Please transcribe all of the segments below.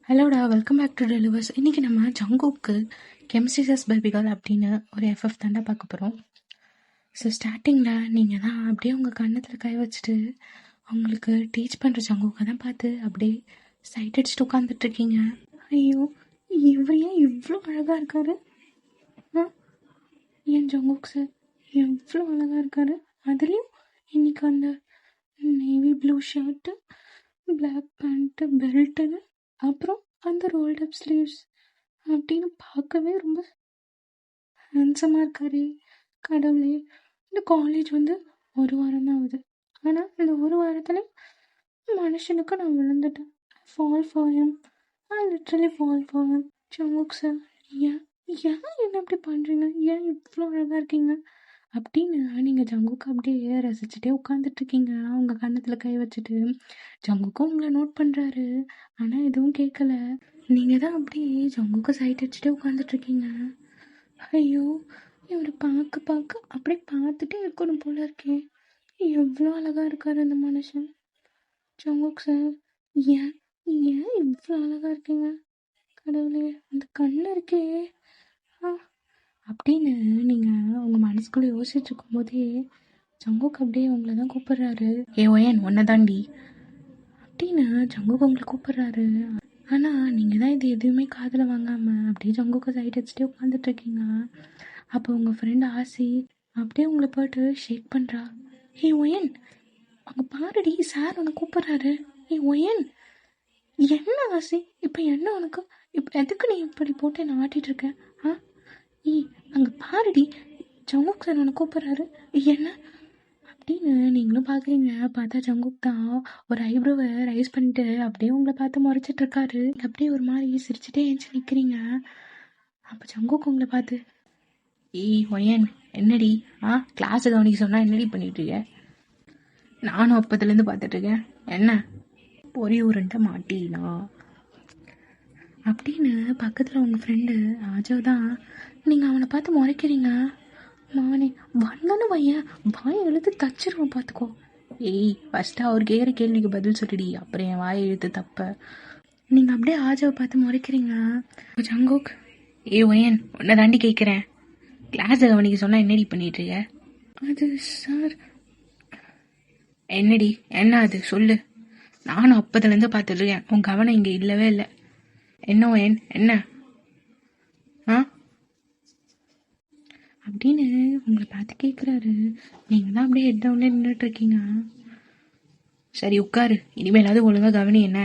ஹலோடா, welcome back to delivers. இன்னைக்கு நம்ம ஜங்குக்கு கெமிஸ்ட்ரிசஸ் பேபிகள் அப்படின்னு ஒரு எஃப்எஃப் தாண்டா பார்க்க போகிறோம். ஸோ ஸ்டார்டிங்கில் நீங்கள் தான் அப்படியே உங்கள் கன்னத்தில் கை வச்சுட்டு அவங்களுக்கு டீச் பண்ணுற ஜங்குக்கை தான் பார்த்து அப்படியே சைட் அடிச்சுட்டு உட்காந்துட்ருக்கீங்க. ஐயோ, இவர் ஏன் இவ்வளோ அழகாக இருக்காரு? ஏன் ஜங்குக் சார் எவ்வளோ அழகாக இருக்காரு? அதுலேயும் இன்னைக்கு அந்த navy blue shirt, black pant, பெல்ட்டுன்னு, அப்புறம் அந்த ரோல்ட் அப் ஸ்லீவ்ஸ் அப்படின்னு பார்க்கவே ரொம்ப ஹேண்ட்ஸமாக இருக்காரு. கடவுளே, இந்த காலேஜ் வந்து ஒரு வாரம் தான் ஆகுது, ஆனால் இந்த ஒரு வாரத்தில் மனுஷனுக்கு நான் விழுந்துட்டேன். Fall for him, I literally fall for him. Jungkook sir, ஏன் ஏன் என்ன அப்படி பண்ணுறீங்க? ஏன் இவ்வளோ அழகாக இருக்கீங்க அப்படின்னு நீங்கள் ஜங்குக்கு அப்படியே ரசிச்சுட்டே உட்காந்துட்ருக்கீங்க, உங்கள் கன்னத்தில் கை வச்சுட்டு. ஜங்குக்கும் உங்களை நோட் பண்ணுறாரு, ஆனால் எதுவும் கேட்கல. நீங்கள் தான் அப்படியே ஜங்குக்கு சைட் அடிச்சுட்டே உட்காந்துட்ருக்கீங்க. ஐயோ, இவர் பார்க்க பார்க்க அப்படியே பார்த்துட்டே இருக்கணும் போல இருக்கேன். எவ்வளோ அழகாக இருக்கார் அந்த மனுஷன். ஜங்குக் சார், ஏன் ஏன் இவ்வளோ அழகாக இருக்கீங்க? கடவுளே, அந்த கண்ணு இருக்கே அப்படின்னு நீங்கள் உங்கள் மனசுக்குள்ளே யோசிச்சுட்டு இருக்கும்போதே ஜங்குக் அப்படியே உங்களை தான் கூப்பிட்றாரு. ஒயன் ஒன்றை தாண்டி அப்படின்னு ஜங்குக் உங்களை கூப்பிட்றாரு. ஆனால் நீங்கள் தான் இது எதுவுமே காதில் வாங்காமல் அப்படியே ஜங்குக்கு சைட் அடிச்சுட்டே உட்காந்துட்ருக்கீங்க. அப்போ உங்கள் ஃப்ரெண்ட் ஆசி அப்படியே உங்களை போய்ட்டு ஷேக் பண்ணுறா. ஒயன், அங்கே பாருடி, சார் உன்னை கூப்பிட்றாரு. ஒயன், என்ன ஆசி இப்போ என்ன உனக்கு? இப்போ எதுக்கு நீ இப்படி போட்டு என்னை ஆட்டிகிட்டு இருக்க? அங்கே பாருடி, ஜங்குக் சார் உன்னை கூப்பிட்றாரு. என்ன அப்படின்னு நீங்களும் பார்க்குறீங்க. பார்த்தா ஜங்குக் தான் ஒரு ஐப்ரோவை ரைஸ் பண்ணிட்டு அப்படியே உங்களை பார்த்து முறைச்சிட்டு இருக்காரு. அப்படியே ஒரு மாதிரி சிரிச்சுட்டே ஏஞ்சி நிற்கிறீங்க. அப்போ ஜங்குக் உங்களை பார்த்து, ஒயன் என்னடி கிளாஸை கவனிக்க சொன்னால் என்னடி பண்ணிட்டு இருக்க? நானும் அப்பத்துலேருந்து பார்த்துட்ருக்கேன், என்ன பொறி உருண்டை மாட்டினா அப்படின்னு. பக்கத்தில் உங்கள் ஃப்ரெண்டு ஆஜவ் தான், நீங்கள் அவனை பார்த்து முறைக்கிறீங்க. மானே வந்தானு வையன், வாயை இழுத்து தச்சிருவோம் பார்த்துக்கோ. ஃபஸ்ட்டு அவர் கேட்குற கேள்விக்கு பதில் சொல்லிடி, அப்புறம் என் வாயை இழுத்து தப்ப. நீங்கள் அப்படியே ஆஜவை பார்த்து முறைக்கிறீங்க. ஜங்குக், ஒயன் உன்னை தாண்டி கேட்குறேன், கிளாஸை கவனிக்க சொன்னால் என்னடி பண்ணிட்டுருக்க? அது சார். என்னடி, என்ன அது சொல்லு. நானும் அப்போதுலேருந்து பார்த்துட்ருக்கேன், உன் கவனம் இங்கே இல்லவே இல்லை. என்ன ஒயன், என்ன அப்படின்னு உங்களை பார்த்து கேட்குறாரு. நீங்கள் தான் அப்படியே ஹெட் டவுன்ல நின்றுட்டுருக்கீங்க. சரி உட்காரு, இனிமேலாவது ஒழுங்காக கவனி என்ன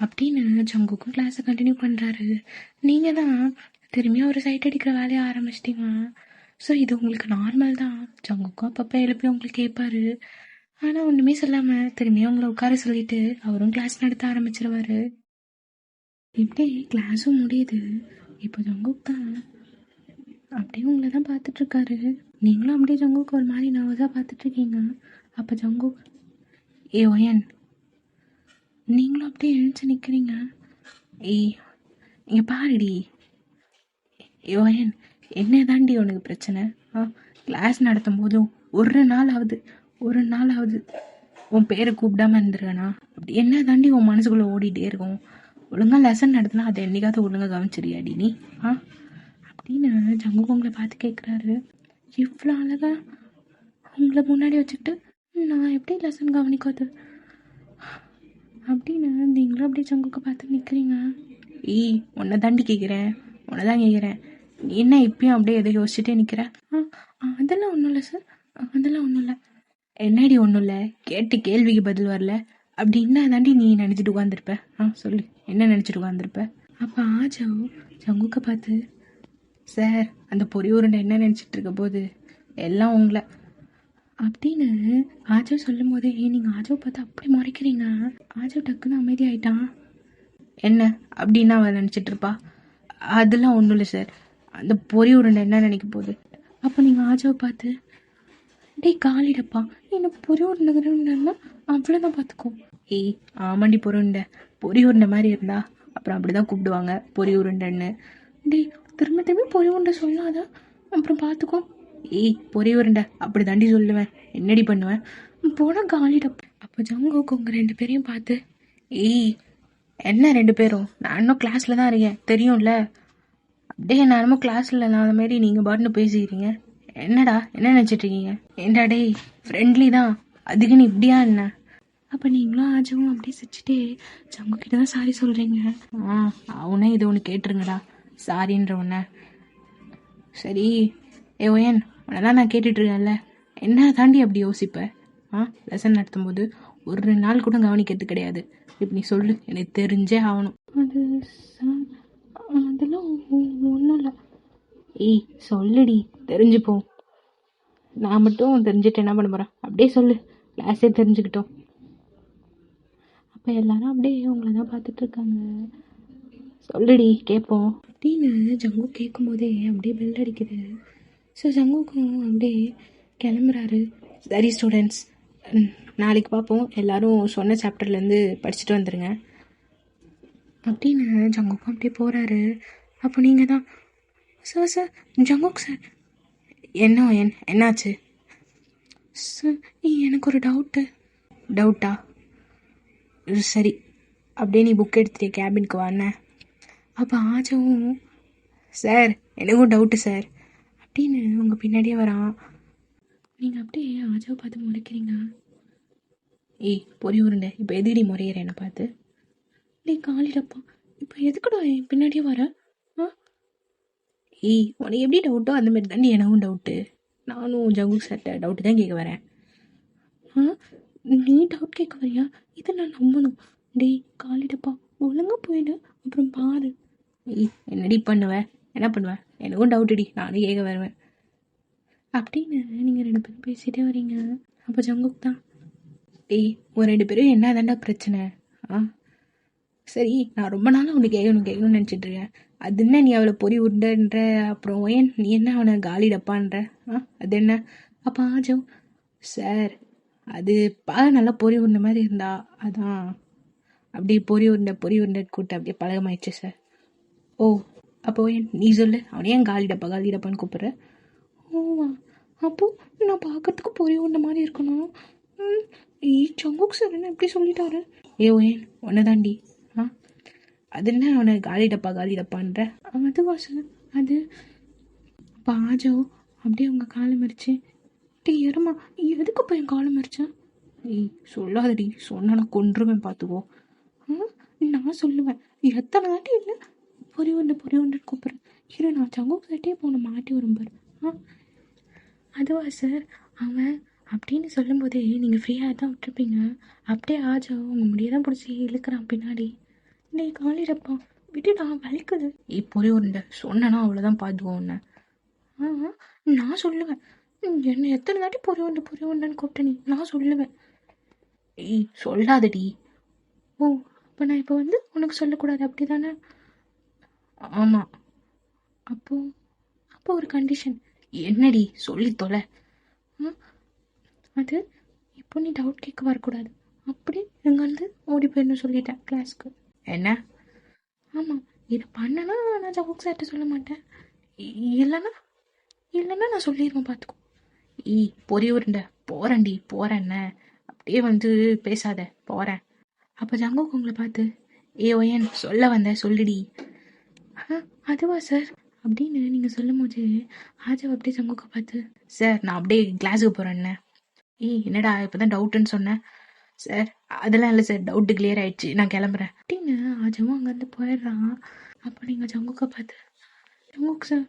அப்படின்னு ஜங்குக்கும் கிளாஸை கண்டினியூ பண்ணுறாரு. நீங்கள் தான் திரும்பியும் ஒரு சைட் அடிக்கிற வேலையை ஆரம்பிச்சிட்டீங்க. ஸோ இது உங்களுக்கு நார்மல் தான். ஜங்குக்கும் அப்பப்போ எழுப்பி உங்களுக்கு கேட்பாரு, ஆனால் ஒன்றுமே சொல்லாமல் திரும்பியும் உங்களை உட்கார சொல்லிட்டு அவரும் கிளாஸ் நடத்த ஆரம்பிச்சிருவாரு. இப்படி கிளாஸும் முடியுது. இப்போ ஜங்குக் தான் அப்படியே உங்களை தான் பார்த்துட்ருக்காரு. நீங்களும் அப்படியே ஜங்குக்கு ஒரு மாதிரி நர்வஸாக பார்த்துட்ருக்கீங்க. அப்போ ஜங்குக், ஒயன் நீங்களும் அப்படியே எழுந்து நிற்கிறீங்க. இங்கே பாருடி. ஒயன், என்ன தாண்டி உனக்கு பிரச்சனை? கிளாஸ் நடத்தும் போதும் ஒரு நாள் ஆகுது உன் பேரை கூப்பிடாம இருந்துருவேனா? அப்படி என்ன தாண்டி உன் மனசுக்குள்ளே ஓடிட்டே இருக்கும்? ஒழுங்காக லெசன் நடத்தினா அதை என்னைக்காவது ஒழுங்காக கவனிச்சிரியாடி நீ? அப்படின்னு ஜங்குக் உங்களை பார்த்து கேட்குறாரு. இவ்வளோ அழகா உங்களை முன்னாடி வச்சுக்கிட்டு நான் எப்படி லெசன் கவனிக்காது அப்படின்னு நீங்களும் அப்படியே ஜங்குக்கை பார்த்து நிற்கிறீங்க. உன்னை தாண்டி கேட்குறேன், உன்னை தான் கேட்குறேன். நீ என்ன இப்பயும் அப்படியே எதை யோசிச்சுட்டே நிற்கிற? அதெல்லாம் ஒன்றும் இல்லை சார், அதெல்லாம் ஒன்றும் இல்லை. என்னடி ஒன்றும் இல்லை? கேட்டு கேள்விக்கு பதில் வரல அப்படி என்ன தாண்டி நீ நினச்சிட்டு உட்காந்துருப்ப? சொல்லு, என்ன நினச்சிட்டு உட்காந்துருப்ப? அப்போ ஆஜவ் ஜங்குக்கை பார்த்து, சார் அந்த பொறி உருண்டை என்ன நினச்சிட்டு இருக்க போது எல்லாம் உங்களை அப்படின்னு ஆஜவ் சொல்லும் போதே நீங்கள் ஆஜவ் பார்த்து அப்படி முறைக்கிறீங்க. ஆஜவ் டக்குன்னு அமைதி ஆயிட்டான். என்ன அப்படின்னா அவள் நினச்சிட்டு இருப்பா? அதெல்லாம் ஒன்றும் இல்லை சார், அந்த பொறி உருண்டை என்ன நினைக்க போகுது. அப்போ நீங்கள் ஆஜவ் பார்த்து, காலிடப்பா, என்ன பொறி உருண்டைன்னா அவ்வளோதான் பார்த்துக்கோ. ஆமாண்டி பொறி உருண்டை மாதிரி இருந்தா அப்புறம் அப்படிதான் கூப்பிடுவாங்க பொறி உருண்டைன்னு. திரும்ப பொறி உருண்டை சொல்லாத, அப்புறம் பார்த்துக்கோ. பொறி உருண்டை அப்படி தாண்டி சொல்லுவேன், என்னடி பண்ணுவேன்? போனால் காலிடப்பா. அப்போ ஜங்குக் உங்கள் 2 பேரையும் பார்த்து, என்ன 2 பேரும்? நான் இன்னும் கிளாஸில் தான் இருக்கேன் தெரியும்ல. அப்படியே நான் என்னமோ கிளாஸில் இல்லாத மாரி நீங்கள் பாட்டுன்னு பேசிக்கிறீங்க. என்னடா என்ன நினச்சிட்டு இருக்கீங்க? ஏன்டா டேய் ஃப்ரெண்ட்லி தான், அதுக்குன்னு இப்படியா என்ன? அப்போ நீங்களும் ஆஜவும் அப்படியே சிரிச்சுட்டே ஜங்கு கிட்ட தான் சாரி சொல்கிறீங்க. அவனே இது ஒன்று கேட்டுருங்கடா சாரின்ற ஒன்று. சரி ஓயன் உன்னெல்லாம் நான் கேட்டுட்ருக்கேன்ல, என்ன தாண்டி அப்படி யோசிப்ப? லெசன் நடத்தும்போது ஒரு நாள் கூட கவனிக்கிறது கிடையாது. இப்போ நீ சொல்லு, எனக்கு தெரிஞ்சே ஆகணும். அது சார் அதெல்லாம் ஒன்றும் இல்லை. ஏய் சொல்லுடி, தெரிஞ்சுப்போம். நான் மட்டும் தெரிஞ்சுட்டு என்ன பண்ண போகிறேன்? அப்படியே சொல்லு, கிளாஸே தெரிஞ்சுக்கிட்டோம். அப்போ எல்லாரும் அப்படியே உங்களை தான் பார்த்துட்ருக்காங்க. சொல்லுடி கேட்போம் அப்படின்னு ஜங்கு கேட்கும்போதே அப்படியே பெல் அடிக்குது. ஸோ ஜங்குக்கும் அப்படியே கிளம்புறாரு. சரி ஸ்டூடெண்ட்ஸ், நாளைக்கு பார்ப்போம், எல்லோரும் சொன்ன சாப்டர்லேருந்து படிச்சுட்டு வந்துடுங்க அப்படின்னு ஜங்குக்கும் அப்படியே போகிறாரு. அப்போ நீங்கள் தான் சார் சார் ஜங்குக் சார். என்னாச்சு சார்? எனக்கு ஒரு டவுட்டா? சரி அப்படியே நீ புக் எடுத்துட்டு கேபினுக்கு வாண்ண. அப்போ ஆஜவும் சார் எனக்கும் டவுட்டு சார் அப்படின்னு உங்கள் பின்னாடியே வரான். நீங்கள் அப்படியே ஆஜாவை பார்த்து முறைக்கிறீங்க. ஏய் பொறி உருண்டை, இப்போ எதுக்கடி முறையிற என்னை பார்த்து? டேய் காலிடப்பா, இப்போ எதுக்குடா என் பின்னாடியே வர? ஏய் உனக்கு எப்படி டவுட்டோ அந்த மாதிரி தாண்டி எனக்கும் டவுட்டு. நானும் ஜங்கு சார்ட்ட டவுட்டு தான் கேட்க வரேன். நீ டவுட் கேட்க வரியா? இதை நான் நம்பணும். டேய் காலிடப்பா ஒழுங்காக போயிடு, அப்புறம் பாரு. ஏய் என்னடி பண்ணுவேன்? என்ன பண்ணுவேன்? எனக்கும் டவுட்டுடி, நானும் கேட்க வருவேன் அப்படின்னு நீங்கள் 2 பேரும் பேசிகிட்டே வரீங்க. அப்போ ஜங்குக் தான் டேய் ஒரு 2 பேரும் என்ன தாண்டா பிரச்சனை? சரி நான் ரொம்ப நாளாக அவனை கேட்கணும்னு நினச்சிட்டு இருக்கேன். அது என்ன நீ அவளை பொறி உருண்டன்ற, அப்புறம் ஏன் நீ என்ன அவனை காலி டப்பான்ற? அது என்ன? அப்போ ஆஜவ் சார் அது நல்லா பொறி உருண்டை மாதிரி இருந்தா அதான் அப்படி பொறி உருண்டை கூட்ட அப்படியே பழகமாயிடுச்சு சார். ஓ அப்போ ஏன் நீ சொல்லு, அவனே ஏன் காலி டப்பான்னு கூப்பிட்ற? ஓ அப்போ நான் பார்க்கறதுக்கு பொறி உருண்டை மாதிரி இருக்கணும். ஜங்குக் சார் என்ன எப்படி சொல்லிட்டாரு? ஏன் உன்னை தாண்டி. அது என்ன அவனை காலி டப்பான்ற? அதுவா சார்? அது அப்போ ஆஜோ அப்படியே உங்கள் காலை மறிச்சு டீ எருமா எதுக்கு இப்போ என் காலை மறிச்சேன்? ஏய் சொல்லாதடி, சொன்னா நான் கொன்றுவேன் பார்த்துக்கோ. நான் சொல்லுவேன் எத்தனை தாண்டி இல்லை பொறி உண்டு கூப்பிட்றேன். இரு நான் ஜங்குக் சார்ட்டே போன மாட்டி வரும் பாரு. அதுவா சார் அவன் அப்படின்னு சொல்லும்போதே நீங்கள் ஃப்ரீயாக தான் விட்டுருப்பீங்க. அப்படியே ஆஜோ உங்கள் முடியதான் பிடிச்சி இழுக்கிறான் பின்னாடி. நீ காலிடப்பா விட்டுடா வலிக்குது. பொறி உருண்டை சொன்னா அவ்வளோதான் பார்த்துவோம் உன்னை. நான் சொல்லுவேன் என்ன எத்தனை தாட்டி பொறி உண்டுன்னு கூப்பிட்டு நீ நான் சொல்லுவேன். சொல்லாதடி. ஓ இப்போ நான் இப்போ உனக்கு சொல்லக்கூடாது அப்படி தானே? ஆமாம். அப்போ ஒரு கண்டிஷன். என்னடி சொல்லி தொலை. அது இப்போ நீ டவுட் கேட்க வரக்கூடாது, அப்படி எங்கேருந்து ஓடி போயிடணும் சொல்லிட்டேன் கிளாஸ்க்கு. என்ன? ஆமாம் இதை பண்ணனா நான் ஜங்குக் சார்ட்ட சொல்ல மாட்டேன், இல்லைன்னா நான் சொல்லிடுவேன் பார்த்துக்கோ. பொறி உருண்டை போகிறேன்ன அப்படியே பேசாத போகிறேன். அப்போ ஜங்குக் உங்களை பார்த்து ஓயன் சொல்ல வந்த சொல்லுடி. அதுவா சார் அப்படின்னு நீங்கள் சொல்லும் போது ஆஜாவை அப்படியே ஜங்குக்கை பார்த்து சார் நான் அப்படியே கிளாஸுக்கு போகிறேன்ன. என்னடா இப்போ தான் டவுட்டுன்னு சொன்னேன். சார் அதெல்லாம் இல்லை சார், டவுட்டு கிளியர் ஆயிடுச்சு, நான் கிளம்புறேன் அப்படின்னு ஆஜாவும் அங்கேருந்து போயிடுறான். அப்போ நீங்கள் ஜங்குக்கை பார்த்து ஜங்குக் சார்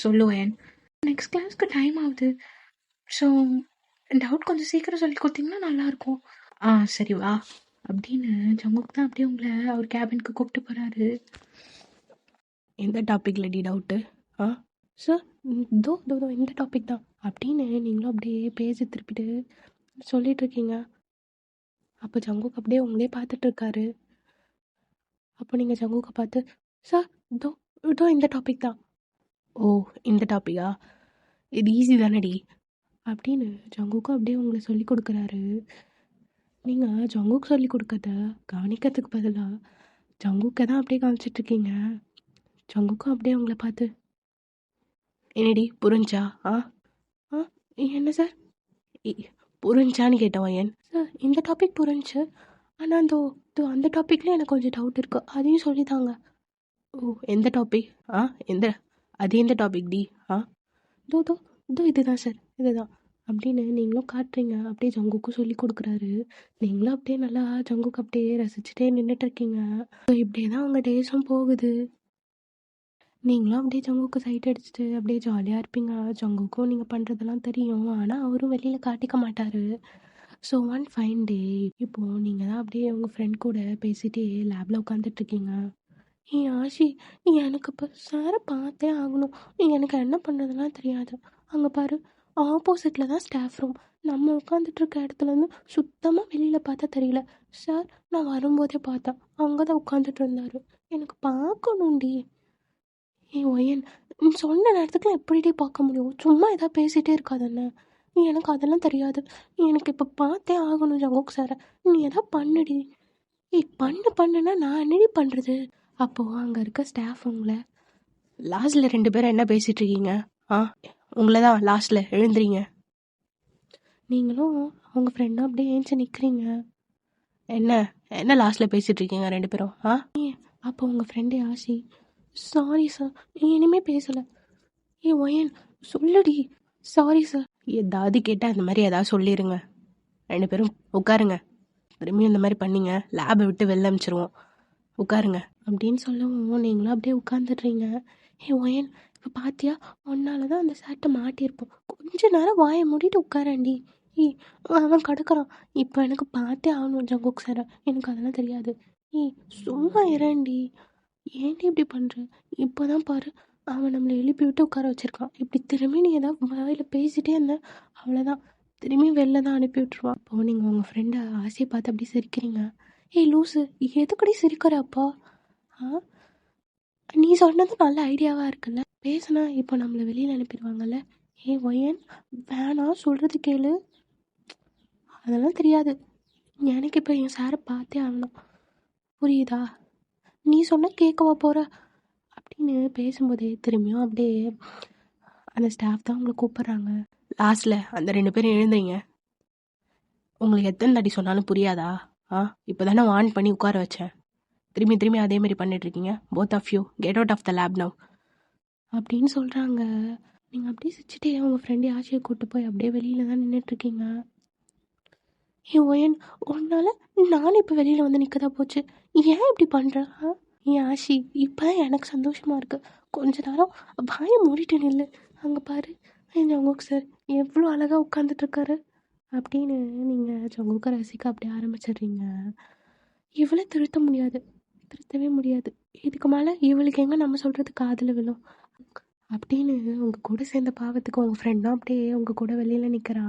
சொல்லுவேன் நெக்ஸ்ட் கிளாஸ்க்கு டைம் ஆகுது, ஸோ டவுட் கொஞ்சம் சீக்கிரம் சொல்லி கொடுத்தீங்கன்னா நல்லாயிருக்கும். சரி வா அப்படின்னு ஜங்குக் தான் அப்படியே உங்களை அவர் கேபினுக்கு கூப்பிட்டு போகிறாரு. எந்த டாப்பிக்கில் டவுட்டு? சார் தோ இந்த டாபிக் தான் அப்படின்னு நீங்களும் அப்படியே பேஜை திருப்பிட்டு சொல்லிகிட்ருக்கீங்க. அப்போ ஜங்குக் அப்படியே உங்களே பார்த்துட்ருக்காரு. அப்போ நீங்கள் ஜங்குக்கை பார்த்து சார் தோ இந்த டாபிக் தான். ஓ இந்த டாப்பிக்கா, இது ஈஸி தானடி அப்படின்னு ஜங்குக்கும் அப்படியே உங்களை சொல்லி கொடுக்குறாரு. நீங்கள் ஜங்குக் சொல்லி கொடுக்கறத கவனிக்கிறதுக்கு பதிலாக ஜங்குக்கை தான் அப்படியே கவனிச்சிட்ருக்கீங்க. ஜங்குக்கும் அப்படியே உங்களை பார்த்து என்னடி புரிஞ்சா? என்ன சார் புரிஞ்சான்னு கேட்டவன். சார் இந்த டாபிக் புரிஞ்சு, ஆனால் அந்த அந்த டாப்பிக்கில் எனக்கு கொஞ்சம் டவுட் இருக்குது, அதையும் சொல்லித்தாங்க. ஓ, எந்த டாபிக்? எந்த அது எந்த டாபிக் டி? தோ தோ இதோ இதுதான் சார், இதுதான் அப்படின்னு நீங்களும் காட்டுறீங்க. அப்படியே ஜங்குக்கும் சொல்லி கொடுக்குறாரு. நீங்களும் அப்படியே நல்லா ஜங்குக்கு அப்படியே ரசிச்சுட்டே நின்றுட்டு இருக்கீங்க. இப்படியே தான் உங்கள் டேஸும் போகுது. நீங்களும் அப்படியே ஜங்குக்கு சைட் அடிச்சுட்டு அப்படியே ஜாலியாக இருப்பீங்க. ஜங்குக்கும் நீங்கள் பண்ணுறதெல்லாம் தெரியும், ஆனால் அவரும் வெளியில் காட்டிக்க மாட்டார். ஸோ ஒன் ஃபைன் டே இப்போது நீங்கள் தான் அப்படியே உங்கள் ஃப்ரெண்ட் கூட பேசிகிட்டே லேபில் உட்காந்துட்ருக்கீங்க. ஆஷி, எனக்கு இப்போ சாரை பார்த்தே ஆகணும். எனக்கு என்ன பண்ணுறதுலாம் தெரியாது. அங்கே பாரு, ஆப்போசிட்டில் தான் ஸ்டாஃப் ரூம். நம்ம உட்காந்துட்டு இருக்க இடத்துலேருந்து சுத்தமாக வெளியில் பார்த்தா தெரியல. சார், நான் வரும்போதே பார்த்தேன், அங்கே தான் உட்காந்துட்டு இருந்தார். எனக்கு பார்க்கணுண்டி. ஒயன், நீ சொன்ன நேரத்துக்குலாம் எப்படிடி பார்க்க முடியும்? சும்மா எதாவது பேசிகிட்டே இருக்காதுன்னு. எனக்கு அதெல்லாம் தெரியாது. எனக்கு இப்போ பார்த்தே ஆகணும் ஜங்கோக் சாரை. நீ எதாவது பண்ணுடி. பண்ணுன்னா நான் என்னடி பண்ணுறது? அப்போது அங்கே இருக்க ஸ்டாஃப் உங்களை, லாஸ்ட்டில் 2 பேரும் என்ன பேசிகிட்டு இருக்கீங்க? உங்களை தான் லாஸ்ட்டில் எழுந்துறீங்க. நீங்களும் அவங்க ஃப்ரெண்டும் அப்படியே ஏஞ்சி நிற்கிறீங்க. என்ன லாஸ்ட்டில் பேசிகிட்டு இருக்கீங்க 2 பேரும்? அப்போ உங்கள் ஃப்ரெண்டு ஆஷி, சாரி சார், இனிமேல் பேசலை. ஒயன், சொல்லுடி. Sorry sir. ஏதாவது கேட்டால் அந்த மாதிரி ஏதாவது சொல்லிடுங்க. 2 பேரும் உட்காருங்க. திரும்பியும் இந்த மாதிரி பண்ணிங்க லேபை விட்டு வெளில அனுப்பிச்சிருவோம். உட்காருங்க அப்படின்னு சொல்லவும் நீங்களும் அப்படியே உட்காந்துடுறீங்க. ஒயன், இப்போ பார்த்தியா, ஒன்னால தான் அந்த சேட்டை மாட்டியிருப்போம். கொஞ்ச நேரம் வாயை மூடிட்டு உட்காரண்டி. அவன் கிடக்குறான். இப்போ எனக்கு பார்த்தே ஆகணும் ஜங்கோக் சாரை. எனக்கு அதெல்லாம் தெரியாது. சும்மா இரண்டி. ஏன்டி இப்படி பண்ணுற? இப்போ தான் பாரு, அவன் நம்மளை எழுப்பி விட்டு உட்கார வச்சிருக்கான். இப்படி திரும்பி நீ ஏதாவது வாயில் பேசிகிட்டே இருந்த அவ்வளோதான், திரும்பி வெளில தான் அனுப்பி விட்டுருவான். அப்போது நீங்கள் உங்கள் ஃப்ரெண்டை ஆசையை பார்த்து அப்படி சிரிக்கிறீங்க. லூஸு, எதுக்கடி சிரிக்கிறப்பா? நீ சொன்னது நல்ல ஐடியாவாக இருக்குல்ல, பேசுனா இப்போ நம்மளை வெளியில் அனுப்பிடுவாங்கல்ல. ஒயன், வேணாம், சொல்கிறது கேளு. அதெல்லாம் தெரியாது, எனக்கு இப்போ என் சாரை பார்த்தே ஆகணும், புரியுதா? நீ சொன்ன கேட்கவா போகிற அப்படின்னு பேசும்போதே திரும்பியும் அப்படியே அந்த ஸ்டாஃப் தான் உங்களை கூப்பிட்றாங்க. லாஸ்ட்டில் அந்த 2 பேரும் எழுந்துறீங்க. உங்களுக்கு எத்தனை தாட்டி சொன்னாலும் புரியாதா? இப்போ தானே வார்ன் பண்ணி உட்கார வச்சேன், திரும்பி அதே மாதிரி பண்ணிட்டுருக்கீங்க. Both of you get out of the lab now அப்படின்னு சொல்கிறாங்க. நீங்கள் அப்படியே சிரிச்சிட்டே உங்கள் ஃப்ரெண்டு ஆசையை கூப்பிட்டு போய் அப்படியே வெளியில் தான் நின்றுட்டுருக்கீங்க. ஒயன், உன்னால் நானும் இப்போ வெளியில் வந்து நிற்க தான் போச்சு. ஏன் இப்படி பண்ணுற? ஆஷி, இப்போ எனக்கு சந்தோஷமாக இருக்குது. கொஞ்ச நேரம் வாயை மூடிட்டு நில்லு. அங்கே பாரு, ஜங்கோக் சார் எவ்வளோ அழகாக உட்காந்துட்ருக்காரு அப்படின்னு நீங்கள் ஜங்கோக்கை ரசிக்க அப்படியே ஆரம்பிச்சிடுறீங்க. இவளை திருத்தவே முடியாது. இதுக்கு மேலே இவளுக்கு எங்கே நம்ம சொல்கிறது காதில் விழும் அப்படின்னு உங்கள் கூட சேர்ந்த பாவத்துக்கு உங்கள் ஃப்ரெண்டும் அப்படியே உங்கள் கூட வெளியில் நிற்கிறா.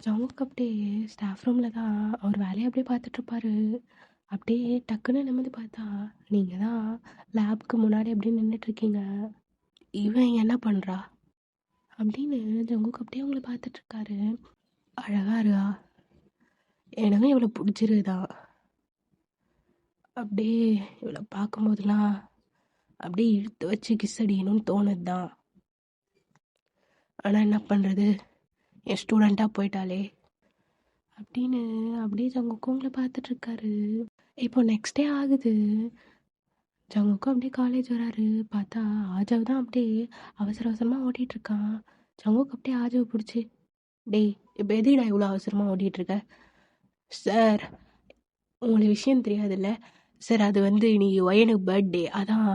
ஜங்கோக் அப்படியே ஸ்டாஃப் ரூமில் தான் அவர் வேலையை அப்படியே பார்த்துட்ருப்பாரு. அப்படியே டக்குன்னு நிமிர்ந்து பார்த்தா நீங்கள் தான் லேபுக்கு முன்னாடி அப்படியே நின்றுட்டுருக்கீங்க. இவன் என்ன பண்ணுறா அப்படின்னு ஜங்குக்கு அப்படியே உங்களை பார்த்துட்ருக்காரு. அழகா இருக்கா, எனக்கும் இவ்வளோ பிடிச்சிருதா. அப்படியே இவ்வளோ பார்க்கும்போதெல்லாம் அப்படியே இழுத்து வச்சு கிஸ் அடிக்கணும்னு தோணுது தான். ஆனால் என்ன பண்ணுறது, என் ஸ்டூடெண்ட்டாக போயிட்டாலே அப்படின்னு அப்படியே ஜங்குக்கு உங்களை பார்த்துட்ருக்காரு. இப்போ நெக்ஸ்ட் டே ஆகுது. ஜங்குக்கும் அப்படியே காலேஜ் வராரு. பார்த்தா ஆஜாவ் தான் அப்படியே அவசரமாக ஓட்டிகிட்ருக்கான். ஜங்குக்கு அப்படியே ஆஜாவை பிடிச்சி, டேய் இப்போ எதுடா இவ்வளோ அவசரமாக ஓட்டிகிட்ருக்க? சார், உங்களுக்கு விஷயம் தெரியாதுல்ல சார், அது வந்து இன்னைக்கு ஒயனுக்கு பர்த்டே, அதான்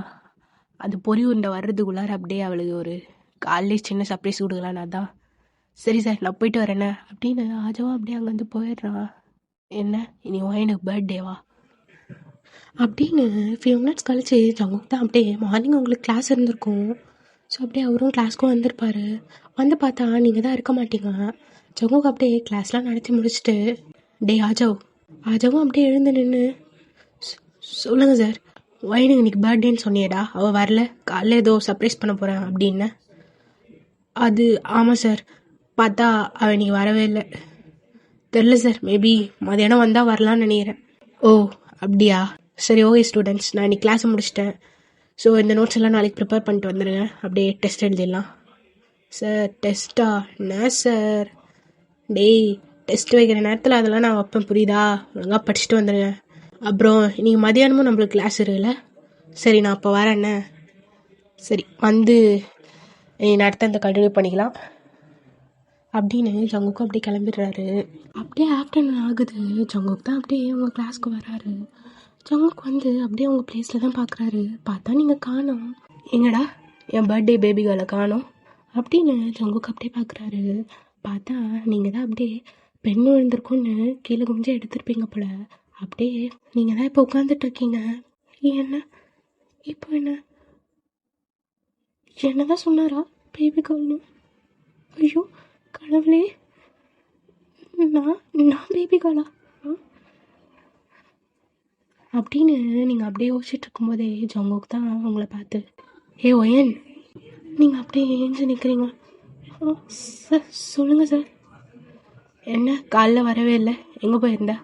அது பொறி உருண்டை வர்றதுக்குள்ளார அப்படியே அவளுக்கு ஒரு காலையிலே சின்ன சர்ப்ரைஸ் கொடுக்கலான்னு. அதான் சரி சார், நான் போயிட்டு வரேண்ணே அப்படின்னு ஆஜாவும் அப்படியே அங்கேருந்து போயிடுறான். என்ன, இனி ஒயனுக்கு பர்த்டேவா அப்படின்னு ஃபியூ மினிட்ஸ் கழிச்சு ஜங்குக் தான் அப்படியே மார்னிங் உங்களுக்கு கிளாஸ் இருந்திருக்கும். ஸோ அப்படியே அவரும் கிளாஸ்க்கும் வந்திருப்பார். வந்து பார்த்தா நீங்கள் தான் இருக்க மாட்டீங்க. ஜங்குக் அப்படியே கிளாஸ்லாம் நடத்தி முடிச்சுட்டு, டே ஆஜாவும் அப்படியே எழுந்து நின்று, சொல்லுங்கள் சார், ஒயனுக்கு இன்னைக்கு பர்த்டேன்னு சொன்னியடா, அவள் வரல, காலைல ஏதோ சர்ப்ரைஸ் பண்ண போகிறேன் அப்படின்னு. அது ஆமாம் சார், பார்த்தா அவள் இன்னைக்கு வரவே இல்லை. தெரில சார், மேபி மதியானம் வந்தால் வரலான்னு நினைக்கிறேன். ஓ அப்படியா, சரி ஓகே ஸ்டூடெண்ட்ஸ், நான் இன்னைக்கு கிளாஸை முடிச்சிட்டேன். ஸோ இந்த நோட்ஸ் எல்லாம் நாளைக்கு ப்ரிப்பேர் பண்ணிட்டு வந்துடுங்க, அப்படியே டெஸ்ட் எழுதிடலாம். சார் டெஸ்ட்டா? என்ன சார், டேய் டெஸ்ட் வைக்கிற நேரத்தில் அதெல்லாம் நான் வைப்பேன், புரியுதா? ஒழுங்காக படிச்சுட்டு வந்துடுங்க. அப்புறம் இன்னைக்கு மதியானமும் நம்மளுக்கு கிளாஸ் இருக்குல்ல. சரி நான் அப்போ வரேண்ணே. சரி வந்து அடுத்த அந்த கண்டினியூ பண்ணிக்கலாம் அப்படின்னு ஜங்குக்கும் அப்படியே கிளம்பிடுறாரு. அப்படியே ஆஃப்டர்நூன் ஆகுது. ஜங்குக் தான் அப்படியே உங்கள் கிளாஸ்க்கு வராரு. ஜங்குக் வந்து அப்படியே உங்கள் பிளேஸில் தான் பார்க்குறாரு. பார்த்தா நீங்கள் காணோம். எங்கடா என் பர்த்டே பேபி கேர்ளை காணோம் அப்படின்னு ஜங்குக் அப்படியே பார்க்குறாரு. பார்த்தா நீங்கள் தான் அப்படியே பெண் விழுந்திருக்குன்னு கீழே குமிஞ்சு எடுத்துருப்பீங்க போல. அப்படியே நீங்கள் தான் இப்போ உட்காந்துட்ருக்கீங்க. என்ன இப்போ என்ன தான் சொன்னாரா பேபி கேர்ள்னு? ஐயோ கடவுளே, நான் நான் பேபி கேர்ளா அப்படின்னு நீங்கள் அப்படியே யோசிச்சுட்டு இருக்கும்போதே ஜங்குக் தான் உங்களை பார்த்து, ஏ ஒயன் நீங்கள் அப்படியே ஏஞ்சு நிற்கிறீங்க. சார் சொல்லுங்கள் சார். என்ன காலைல வரவே இல்லை, எங்கே போயிருந்த?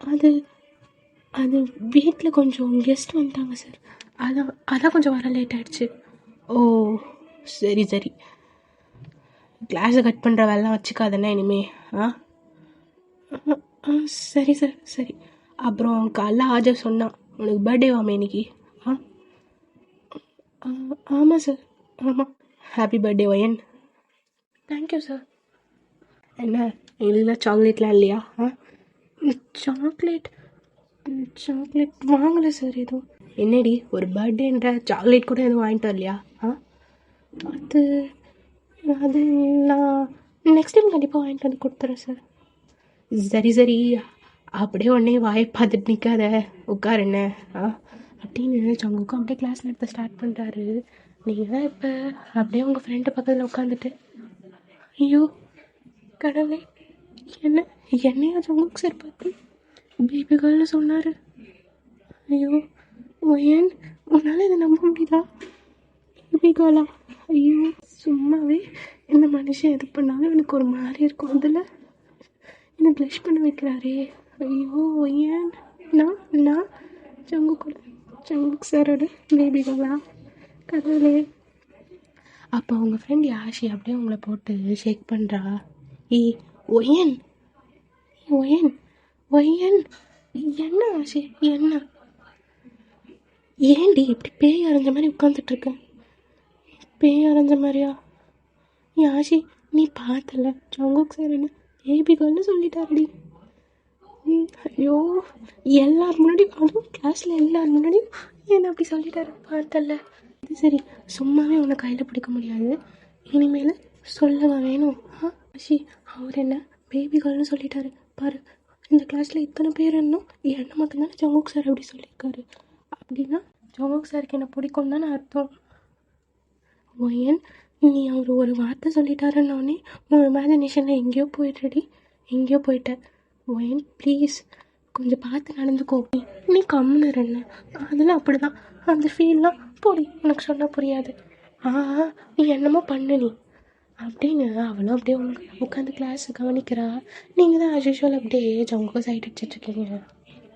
அது அது வீட்டில் கொஞ்சம் கெஸ்ட் வந்துட்டாங்க சார், அதான் கொஞ்சம் வர லேட் ஆகிடுச்சு. ஓ சரி சரி, கிளாஸை கட் பண்ணுற வேலைலாம் வச்சுக்காதண்ணா இனிமே. சரி சார் சரி. அப்புறம் காலைல ஆஜர் சொன்னான் உனக்கு பர்த்டேவாமே இன்னைக்கு. ஆமாம் சார் ஆமாம். Happy birthday wine. Thank you sir. என்ன எங்களுக்குலாம் சாக்லேட்லாம் இல்லையா? சாக்லேட் வாங்கலை சார் எதுவும். என்னடி ஒரு பர்த்டேன்ற சாக்லேட் கூட எதுவும் வாங்கிட்டு வரலையா? அது அது நான் நெக்ஸ்ட் டைம் கண்டிப்பாக வாங்கிட்டு வந்து கொடுத்துறேன் சார். சரி சரி, அப்படியே உடனே வாயை பார்த்துட்டு நிற்காத, உட்கார் என்ன அப்படின்னு ஜங்குக்கும் அப்படியே கிளாஸ் நடத்த ஸ்டார்ட் பண்ணுறாரு. நீங்கள் தான் இப்போ அப்படியே உங்கள் ஃப்ரெண்டு பக்கத்தில் உட்காந்துட்டு, ஐயோ கடவுளே, என்னையா ஜங்குக் சார் பார்த்து பேபி கேர்ள்னு சொன்னார். ஐயோ ஏன் உன்னால் இதை நம்ப முடியுதா? பேபி கேர்ளா? ஐயோ சும்மாவே இந்த மனுஷன் எது பண்ணாலும் எனக்கு ஒரு மாதிரி இருக்கும். அதில் என்னை ப்ளஷ் பண்ண வைக்கிறாரே. ஐயோ ஏன் நான் ஜங்குக் சாரோட பேபி கேர்ளா? கடவுளே. அப்போ அவங்க ஃப்ரெண்ட் யாஷி அப்படியே உங்களை போட்டு ஷேக் பண்ணுறா. ஒயன் என்ன ஆஷி என்ன? ஏண்டி இப்படி பேய் அரைஞ்ச மாதிரி உட்காந்துட்ருக்க? பேய் அரைஞ்ச மாதிரியா? யாஷி நீ பார்த்தல ஜங்குக் சார் என்ன பேபி கேர்ள்னு சொல்லிட்டாருடி. ஐயோ எல்லார் முன்னாடியும், அதுவும் கிளாஸில் எல்லார் முன்னாடியும் என்ன அப்படி சொல்லிட்டாரு பார்த்தல. இது சரி, சும்மாவே உன்னை கையில் பிடிக்க முடியாது, இனிமேல் சொல்லவா வேணும்? ஆஷி அவர் என்ன பேபி கேர்ள்னு சொல்லிட்டாரு பாரு. இந்த கிளாஸில் இத்தனை பேர் இருந்தோம், என்ன மட்டும்தானே ஜங்குக் சார் அப்படி சொல்லியிருக்காரு. அப்படின்னா ஜங்குக் சாருக்கு என்ன பிடிக்கும் தானே அர்த்தம். ஒயன் நீ அவர் ஒரு வார்த்தை சொல்லிட்டாருன்னொடனே உன் இமேஜினேஷனில் எங்கேயோ போயிட்ட. ஒயன் ப்ளீஸ் கொஞ்சம் பார்த்து நடந்துக்கோ. நீ கம்முன்னு என்ன, அதெல்லாம் அப்படி தான், அந்த ஃபீல்லாம் போடி, உனக்கு சொன்னால் புரியாது. நீ என்னமோ பண்ணு நீ அப்படின்னு அவளும் அப்படியே உட்காந்து கிளாஸ் கவனிக்கிறா. நீங்கள் தான் ஆஸ் அப்படியே ஜங்குக்கு சைட் அடிச்சிட்ருக்கீங்க.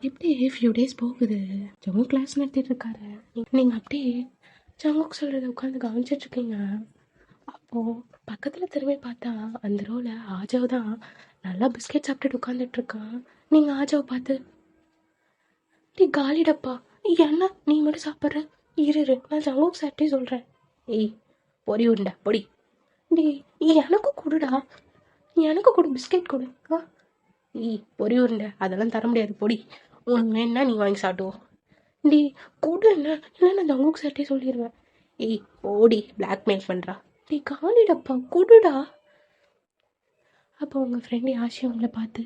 இப்படியே ஃபியூ டேஸ் போகுது. ஜங்கு கிளாஸ் நடத்திட்டு இருக்காரு. நீங்கள் அப்படியே ஜங்குக்கு சொல்கிறத உட்காந்து கவனிச்சிட்ருக்கீங்க. அப்போது பக்கத்தில் திரும்பி பார்த்தா அந்த ரோவில் ஆஜவ் தான் நல்லா பிஸ்கெட் சாப்பிட்டுட்டு உட்காந்துட்ருக்கான். நீங்கள் ஆஜாவை பார்த்து, நீ காலிடப்பா என்ன நீ மட்டும் சாப்பிட்ற, இரு நான் ஜங்குக் சாப்பிட்டே சொல்கிறேன். ஏய் பொறி உண்டா பொடி, டே எனக்கும் கொடுடா, எனக்கு கொடு பிஸ்கெட் கொடு. பொறி உருண்டை அதெல்லாம் தர முடியாது பொடி, உனக்கு வேணுன்னா நீ வாங்கி சாப்பிடுவோம். டே கொடு என்ன, இல்லை நான் ஜங்குக் சாப்பிட்டே சொல்லிடுவேன். ஓடி பிளாக்மெயில் பண்ணுறா. டே காலிடப்பா கொடுடா. அப்போ உங்கள் ஃப்ரெண்டு யாஷி உங்களை பார்த்து,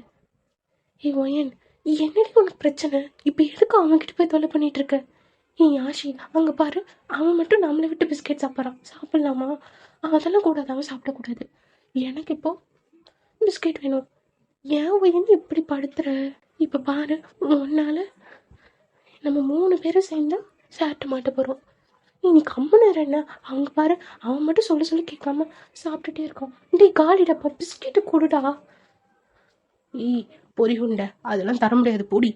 ஒயன் என்னடி உனக்கு பிரச்சனை, இப்போ எதுக்கு அவன்கிட்ட போய் தொலை பண்ணிகிட்ருக்க? யாஷி அங்கே பாரு, அவன் மட்டும் நம்மளை விட்டு பிஸ்கெட் சாப்பிட்றான், சாப்பிட்லாமா? அதெல்லாம் கூடாது, அவன் சாப்பிடக்கூடாது. எனக்கு இப்போ பிஸ்கெட் வேணும். ஏன் ஒயன் இப்படி படுத்துற? இப்போ பாரு, ஒன்னால் நம்ம 3 பேரும் சேர்ந்து சாப்பிட்டு மாட்ட போகிறோம். நீ கம்முன்னு என்ன, அவங்க பாரு அவன் மட்டும் சொல்லி கேட்காம சாப்பிட்டுட்டே இருக்கான். டே காலிடப்பா பிஸ்கெட்டு கொடுடா. பொறி உண்டை அதெல்லாம் தர முடியாது பொடி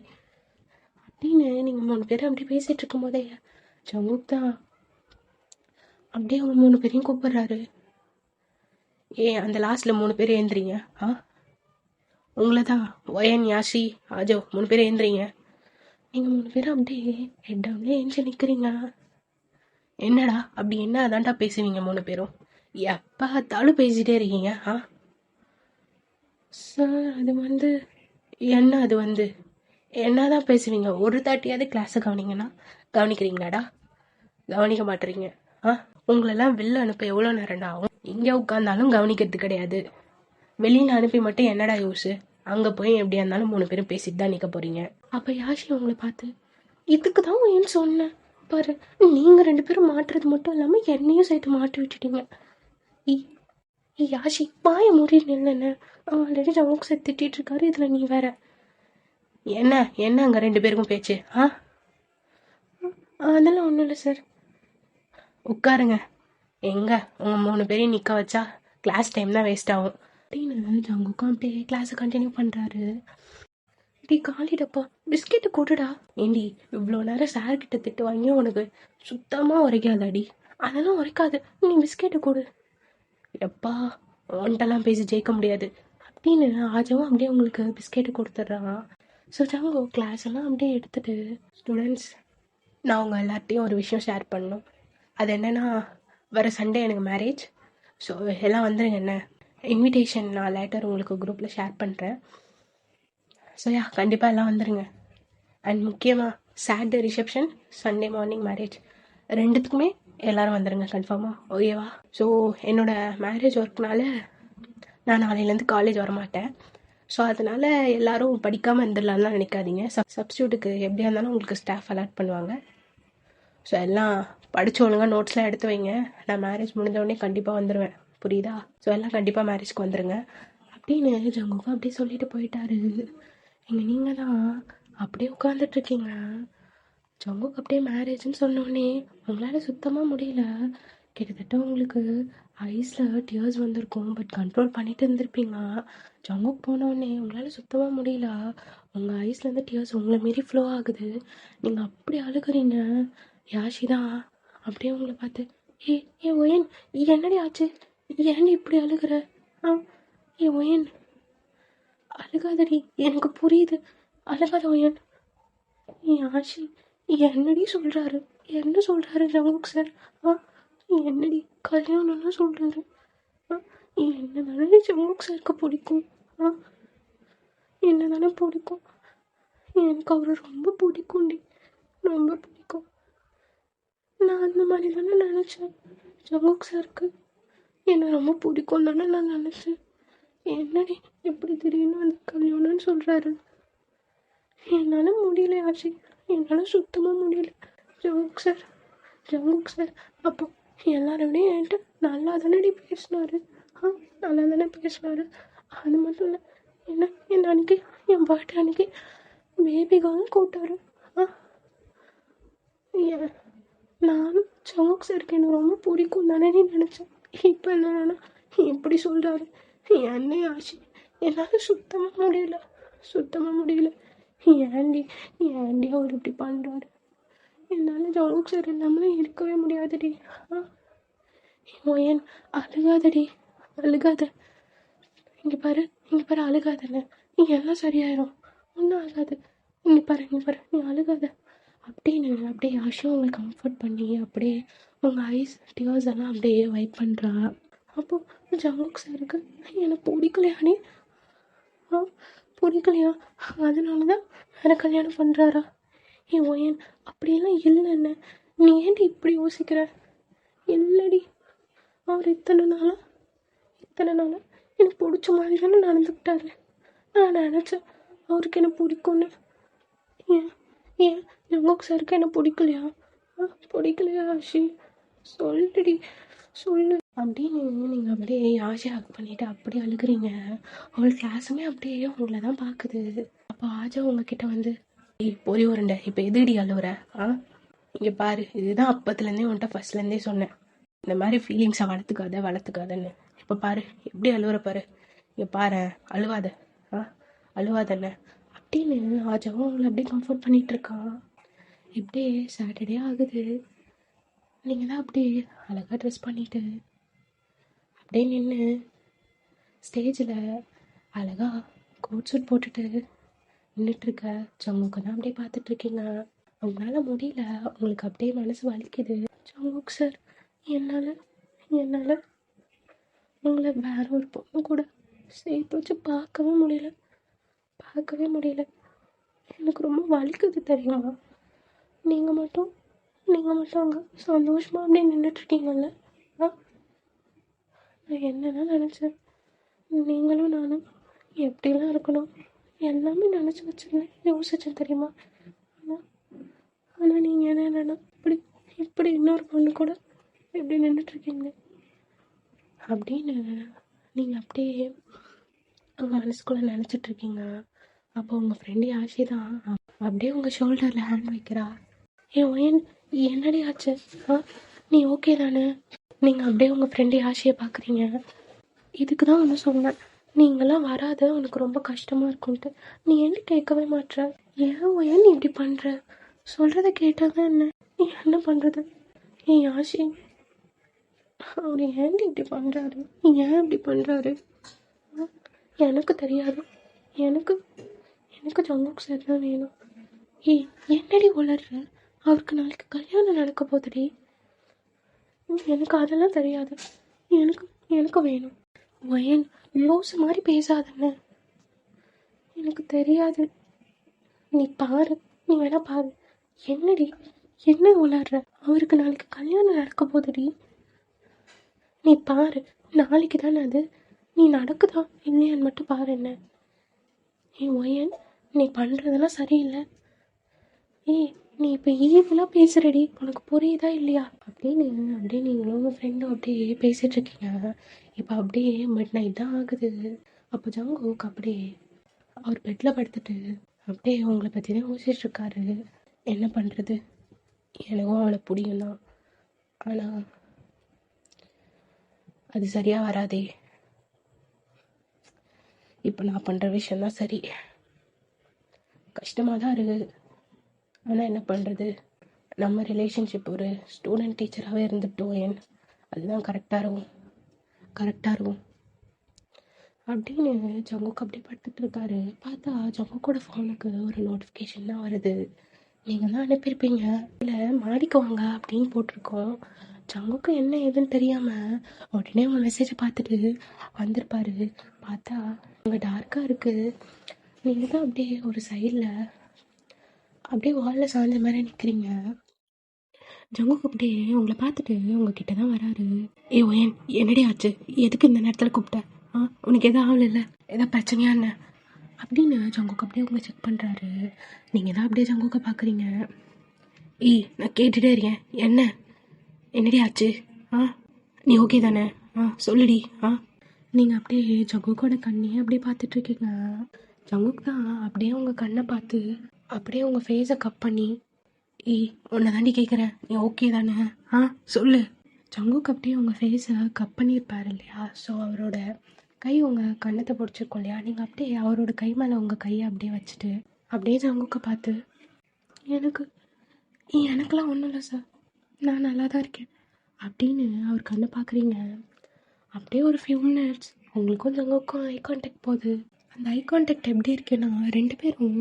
அப்படின்னு நீங்கள் 3 பேரும் அப்படி பேசிகிட்டு இருக்கும் போதே ஜங்குக் தான் அப்படியே அவங்க 3 பேரையும் கூப்பிடுறாரு. அந்த லாஸ்ட்டில் 3 பேர் ஏந்திரிங்க. உங்களை தான். ஒயன், யாஷி, ஆஜோ 3 பேரும் ஏந்திரீங்க. நீங்கள் 3 பேரும் அப்படியே ஹெட் டவுன்லேயே ஏஞ்சி நிற்கிறீங்க. என்னடா அப்படி என்ன அதான்டா பேசுவீங்க 3 பேரும்? எப்போ பார்த்தாலும் பேசிட்டே இருக்கீங்க. சார் அது வந்து என்னதான் பேசுவீங்க? ஒரு தாட்டியாவது கிளாஸை கவனிங்கன்னா கவனிக்கிறீங்களாடா? கவனிக்க மாட்டுறீங்க. உங்களெல்லாம் வெளில அனுப்ப எவ்வளோ நேரம்டா ஆகும்? இங்கே உட்காந்தாலும் கவனிக்கிறது கிடையாது. வெளியில் அனுப்பி மட்டும் என்னடா யூஸு? அங்கே போய் எப்படியா இருந்தாலும் 3 பேரும் பேசிட்டு தான் நிற்க போறீங்க. அப்போ யாஷி உங்களை பார்த்து, இதுக்கு தான் ஏன்னு சொன்னேன் பாரு, நீங்கள் 2 பேரும் மாட்டுறது மட்டும் இல்லாமல் என்னையும் சேர்த்து மாட்டி விட்டுட்டீங்க. யாஷி பாய மூடி நில்லுன்னு ஆல்ரெடி ஜவுக்கு சேர்த்து திட்டிட்டு இருக்காரு, இதில் நீ வேற. என்ன அங்கே 2 பேருக்கும் பேச்சு? அதெல்லாம் ஒன்றும் இல்லை சார். உட்காருங்க. எங்க உங்கள் 3 பேரையும் நிற்க வச்சா கிளாஸ் டைம் தான் வேஸ்ட் ஆகும் அப்படின்னு ஜங்குக்கும் அப்படியே கிளாஸை கண்டினியூ பண்ணுறாரு. டி காலிடப்பா பிஸ்கெட்டு கொடுடா. ஏண்டி இவ்வளோ நேரம் சார்கிட்ட திட்டு வாங்கி உனக்கு சுத்தமாக உரைக்காதாடி? அதெல்லாம் உரைக்காது, நீ பிஸ்கெட்டு கொடு. எப்பா ஒன்ட்டெல்லாம் பேசி ஜெயிக்க முடியாது அப்படின்னு ஆஜவும் அப்படியே உங்களுக்கு பிஸ்கெட்டு கொடுத்துட்றான். ஸோ ஜாங்கோ கிளாஸ் எல்லாம் அப்படியே எடுத்துட்டு, ஸ்டூடெண்ட்ஸ், நான் உங்கள் எல்லார்ட்டையும் ஒரு விஷயம் ஷேர் பண்ணணும். அது என்னென்னா, வர சண்டே எனக்கு மேரேஜ். ஸோ எல்லாம் வந்துடுங்க. என்ன இன்விடேஷன் நான் லேட்டர் உங்களுக்கு குரூப்பில் ஷேர் பண்ணுறேன். ஸோ கண்டிப்பாக எல்லாம் வந்துடுங்க. அண்ட் முக்கியமாக Saturday reception, Sunday morning marriage, ரெண்டுத்துக்குமே எல்லோரும் வந்துடுங்க கன்ஃபார்மாக. ஓகேவா? ஸோ என்னோடய மேரேஜ் ஒர்க்னால நான் நாளையிலேருந்து காலேஜ் வரமாட்டேன். ஸோ அதனால் எல்லோரும் படிக்காமல் இருந்துடலாம்லாம் நினைக்காதீங்க. சப்ஸ்டியூட்டுக்கு எப்படியா இருந்தாலும் உங்களுக்கு ஸ்டாஃப் அலாட் பண்ணுவாங்க. ஸோ எல்லாம் படித்து ஒழுங்காக நோட்ஸ்லாம் எடுத்து வைங்க. நான் மேரேஜ் முடிஞ்ச உடனே கண்டிப்பாக வந்துடுவேன், புரியுதா? ஸோ எல்லாம் கண்டிப்பாக மேரேஜ்க்கு வந்துடுங்க அப்படின்னு ஜங்குக்கும் அப்படியே சொல்லிட்டு போயிட்டாரு. நீங்கள் தான் அப்படியே உட்காந்துட்ருக்கீங்க. ஜங்குக்கு அப்படியே மேரேஜ்னு சொன்னோடனே உங்களால் சுத்தமாக முடியல. கிட்டத்தட்ட உங்களுக்கு ஐஸில் டியர்ஸ் வந்திருக்கும், பட் கண்ட்ரோல் பண்ணிட்டு இருந்திருப்பீங்க. ஜங்குக்கு போனோடனே உங்களால் சுத்தமாக முடியல. உங்கள் ஐஸ்லேருந்து டியர்ஸ் உங்களை மாரி ஃப்ளோ ஆகுது. நீங்கள் அப்படி அழுகுறீங்க. யாஷி தான் அப்படியே உங்களை பார்த்து, ஏ ஒயன் என்னடி ஆச்சு? ஏன்டி இப்படி அழுகிற? ஏ ஒயன் அழுகாதடி, எனக்கு புரியுது, அழுகாத ஒயன். யாஷி என்னடி சொல்கிறாரு? என்ன சொல்கிறாரு ஜங்குக் சார்? என்னடி கல்யாணம்னு சொல்கிறாரு? என்ன தானே ஜங்குக் சாருக்கு பிடிக்கும்? என்ன தானே பிடிக்கும்? எனக்கு அவரை ரொம்ப பிடிக்கும்டி, ரொம்ப பிடிக்கும். நான் அந்த மாதிரி தானே நினச்சேன். ஜங்குக் சாருக்கு என்னை ரொம்ப பிடிக்கும் தானே நான் நினச்சேன். என்னடி எப்படி திடீர்னு அந்த கல்யாணம்னு சொல்கிறாரு? என்னால் முடியல ஆச்சு, என்னால் சுத்தமாக முடியல. ஜங்குக் சார் அப்போ எல்லாரோடையும் என்கிட்ட நல்லா தானடி பேசினாரு. நல்லா தானே பேசினாரு. அது மட்டும் இல்லை, என்ன அன்னைக்கு என் பர்த்டே அன்னைக்கு பேபிகாலும் கூப்பிட்டாரு. நானும் ஜங்குக் சாருக்கு எனக்கு ரொம்ப பிடிக்கும் தானே நினச்சேன். இப்போ என்னன்னா எப்படி சொல்கிறாரு? என்னை ஆச்சு, என்னால் சுத்தமாக முடியல. ஏன்டி அவர் இப்படி பண்ணுறாரு? என்னால் ஜங்குக் சார் இல்லாமல் இருக்கவே முடியாதுடி. ஏன் அழுகாத. இங்கே பாரு அழுகாதன்னு, இங்கே எல்லாம் சரியாயிடும், ஒன்றும் ஆகாது. இங்கே பாரு நீ அழுகாத அப்படின்னு அப்படியே யாஷும் உங்களை கம்ஃபர்ட் பண்ணி அப்படியே உங்கள் ஐஸ் டியர்ஸ் எல்லாம் அப்படியே வைப் பண்ணுறா. அப்போது ஜங்குக் சாருக்கு என்னை பிடிக்கலையானே? பிடிக்கலையா? அதனால தான் வேறு கல்யாணம் பண்ணுறாரா? ஏன் அப்படியெல்லாம் இல்லைன்னு நீ ஏன்டி இப்படி யோசிக்கிற? இல்லடி, அவர் இத்தனை நாளாக எனக்கு பிடிச்ச மாதிரி தானே நடந்துக்கிட்டாரு. நான் நினச்சேன் அவருக்கு என்ன பிடிக்கும்னு. ஏன் ஜங்குக் சாருக்கு என்ன பிடிக்கலையா? பிடிக்கலையா ஆஷி? சொல்லு அப்படின்னு நீங்கள் அப்படியே ஆஷை ஹக் பண்ணிவிட்டு அப்படியே அழுகுறீங்க. அவள் கிளாஸுமே அப்படியே உங்களை தான் பார்க்குது. அப்போ ஆஜா உங்ககிட்ட வந்து, பொறி உருண்டை இப்போ எதுடி அழுகுற? இங்கே பாரு, இதுதான் அப்பத்துலேருந்தே உன்ட்ட ஃபர்ஸ்ட்லேருந்தே சொன்னேன், இந்த மாதிரி ஃபீலிங்ஸை வளர்த்துக்காதன்னு. இப்போ பாரு எப்படி அழுகுற பாரு, இங்கே பாரு அழுவாதண்ணே அப்படின்னு ஆஜாவும் உங்களை அப்படியே கம்ஃபர்ட் பண்ணிகிட்ருக்கான். இப்படியே சாட்டர்டே ஆகுது. நீங்கள் தான் அப்படியே அழகாக ட்ரெஸ் பண்ணிவிட்டு அப்படியே நின்று ஸ்டேஜில் அழகாக கோட் சூட் போட்டுட்டு நின்றுட்டுருக்க ஜங்குக்கை தான் அப்படியே பார்த்துட்ருக்கீங்க. அவங்களால முடியல, உங்களுக்கு அப்படியே மனசு வலிக்குது. ஜங்குக் சார், என்னால் என்னால் உங்களை வேற ஒரு பொண்ணு கூட சேர்த்து வச்சு பார்க்கவே முடியல. எனக்கு ரொம்ப வலிக்குது தெரியுமா? நீங்கள் மட்டும் அங்கே சந்தோஷமாக அப்படியே நின்றுட்டுருக்கீங்கல்ல. நான் என்னென்ன நினச்சேன், நீங்களும் நானும் எப்படிலாம் இருக்கணும் எல்லாமே நினச்சி வச்சுருந்தேன், யோசிச்சேன் தெரியுமா? ஆனால் நீங்கள் என்னென்னா இப்படி இன்னொரு பொண்ணு கூட எப்படி நின்றுட்டுருக்கீங்க அப்படின்னு நீங்கள் அப்படியே உங்கள் மனசுக்குள்ளே நினச்சிட்ருக்கீங்க. அப்போ உங்கள் ஃப்ரெண்டு யாஷி தான் அப்படியே உங்கள் ஷோல்டரில் ஹேண்ட் வைக்கிறா. ஒயன் என்னடி ஆச்சு? நீ ஓகே தானே? நீங்கள் அப்படியே உங்கள் ஃப்ரெண்டு யாஷியை பார்க்குறீங்க. இதுக்கு தான் ஒன்று சொன்னேன், நீங்களாம் வராத, உனக்கு ரொம்ப கஷ்டமாக இருக்கும்ன்ட்டு. நீ என்ன கேட்கவே மாட்ற? ஒயன் நீ இப்படி பண்ணுற? சொல்கிறத கேட்டால் தான் என்ன பண்ணுறது? யாஷி அவர் ஏன்டி இப்படி பண்ணுறாரு? ஏன் இப்படி பண்ணுறாரு? எனக்கு தெரியாது. எனக்கு ஜங்குக் சார் தான் வேணும். என்னடி உளர்ற? அவருக்கு நாளைக்கு கல்யாணம் நடக்க போகுதுடி. எனக்கு அதெல்லாம் தெரியாது. எனக்கு வேணும். வயன் லூஸ் மாதிரி பேசாதன்னு. எனக்கு தெரியாது. நீ வேணா பாரு. என்னடி என்ன உளர்ற? அவருக்கு நாளைக்கு கல்யாணம் நடக்க போகுதுடி. நீ பாரு, நாளைக்கு தானே அது. நீ நடக்குதா இல்லையான்னு மட்டும் பாரு. என்ன ஒயன், நீ பண்ணுறதெல்லாம் சரியில்லை. நீ இப்போ ஈவலாக பேசுகிறடி, உனக்கு புரியுதா இல்லையா? அப்படின்னு நீங்களும் உங்கள் ஃப்ரெண்டும் அப்படியே பேசிகிட்ருக்கீங்க. இப்போ அப்படியே மிட் நைட் தான் ஆகுது. அப்போ ஜங்குக் அப்படியே அவர் பெட்டில் படுத்துட்டு அப்படியே உங்களை பற்றி தான் யோசிச்சுட்ருக்காரு. என்ன பண்ணுறது, எனக்கும் அவளை பிடிக்கும் தான், ஆனால் அது சரியாக வராதே. இப்போ நான் பண்ணுற விஷயந்தான் சரி, கஷ்டமாக தான் இருக்குது. ஆனால் என்ன பண்ணுறது, நம்ம ரிலேஷன்ஷிப் ஒரு ஸ்டூடெண்ட் டீச்சராகவே இருந்துட்டோம். அதுதான் கரெக்டாக இருக்கும் அப்படின்னு ஜங்குக் அப்படி படுத்துட்டு இருக்காரு. பார்த்தா ஜங்குக்கோட ஃபோனுக்கு ஒரு நோட்டிஃபிகேஷன் தான் வருது. நீங்கள் தான் அனுப்பியிருப்பீங்க, இல்லை மாடிக்கு வாங்க அப்படின்னு போட்டிருக்கோம். ஜங்குக்கு என்ன ஏதுன்னு தெரியாமல் உடனே உங்கள் மெசேஜை பார்த்துட்டு வந்திருப்பாரு. பார்த்தா அங்கே டார்க்காக இருக்குது. நீங்கள் தான் அப்படியே ஒரு சைடில் அப்படியே வாலில் சாய்ந்த மாதிரி நிற்கிறீங்க. ஜங்குக் அப்படியே உங்களை பார்த்துட்டு உங்ககிட்ட தான் வராரு. ஒயன் என்னடி ஆச்சு? எதுக்கு இந்த நேரத்தில் கூப்பிட்ட? உனக்கு எதுவும் ஆகல, இல்லை எதாவது பிரச்சனையா என்ன அப்படின்னு ஜங்குக் அப்படியே உங்களை செக் பண்ணுறாரு. நீங்கள் தான் அப்படியே ஜங்குக்கை பார்க்குறீங்க. நான் கேட்டுகிட்டே இருக்கேன், என்னடி ஆச்சு? நீ ஓகே தானே? சொல்லுடி. நீங்கள் அப்படியே ஜங்குக்கோட கண்ணையே அப்படியே பார்த்துட்ருக்கீங்க. ஜங்குக் தான் அப்படியே உங்கள் கண்ணை பார்த்து அப்படியே உங்கள் ஃபேஸை கப் பண்ணி, உன்னை தாண்டி கேட்குறேன், நீ ஓகே தானே? சொல்லு. ஜங்குக் அப்படியே உங்கள் ஃபேஸை கப் பண்ணியிருப்பார் இல்லையா? ஸோ அவரோட கை உங்கள் கண்ணத்தை பிடிச்சிருக்கோம் இல்லையா? நீங்கள் அப்படியே அவரோட கை மேலே உங்கள் கையை அப்படியே வச்சுட்டு அப்படியே ஜங்குக்கை பார்த்து, எனக்கெல்லாம் ஒன்றும் இல்லை சார், நான் நல்லா தான் இருக்கேன் அப்படின்னு அவர் கண்ணை பார்க்குறீங்க. அப்படியே ஒரு ஃபியூ மினிட்ஸ் உங்களுக்கும் ஜங்குக்கும் ஐ கான்டாக்ட் போகுது. அந்த ஐ கான்டாக்ட் எப்படி இருக்குன்னா, ரெண்டு பேரும்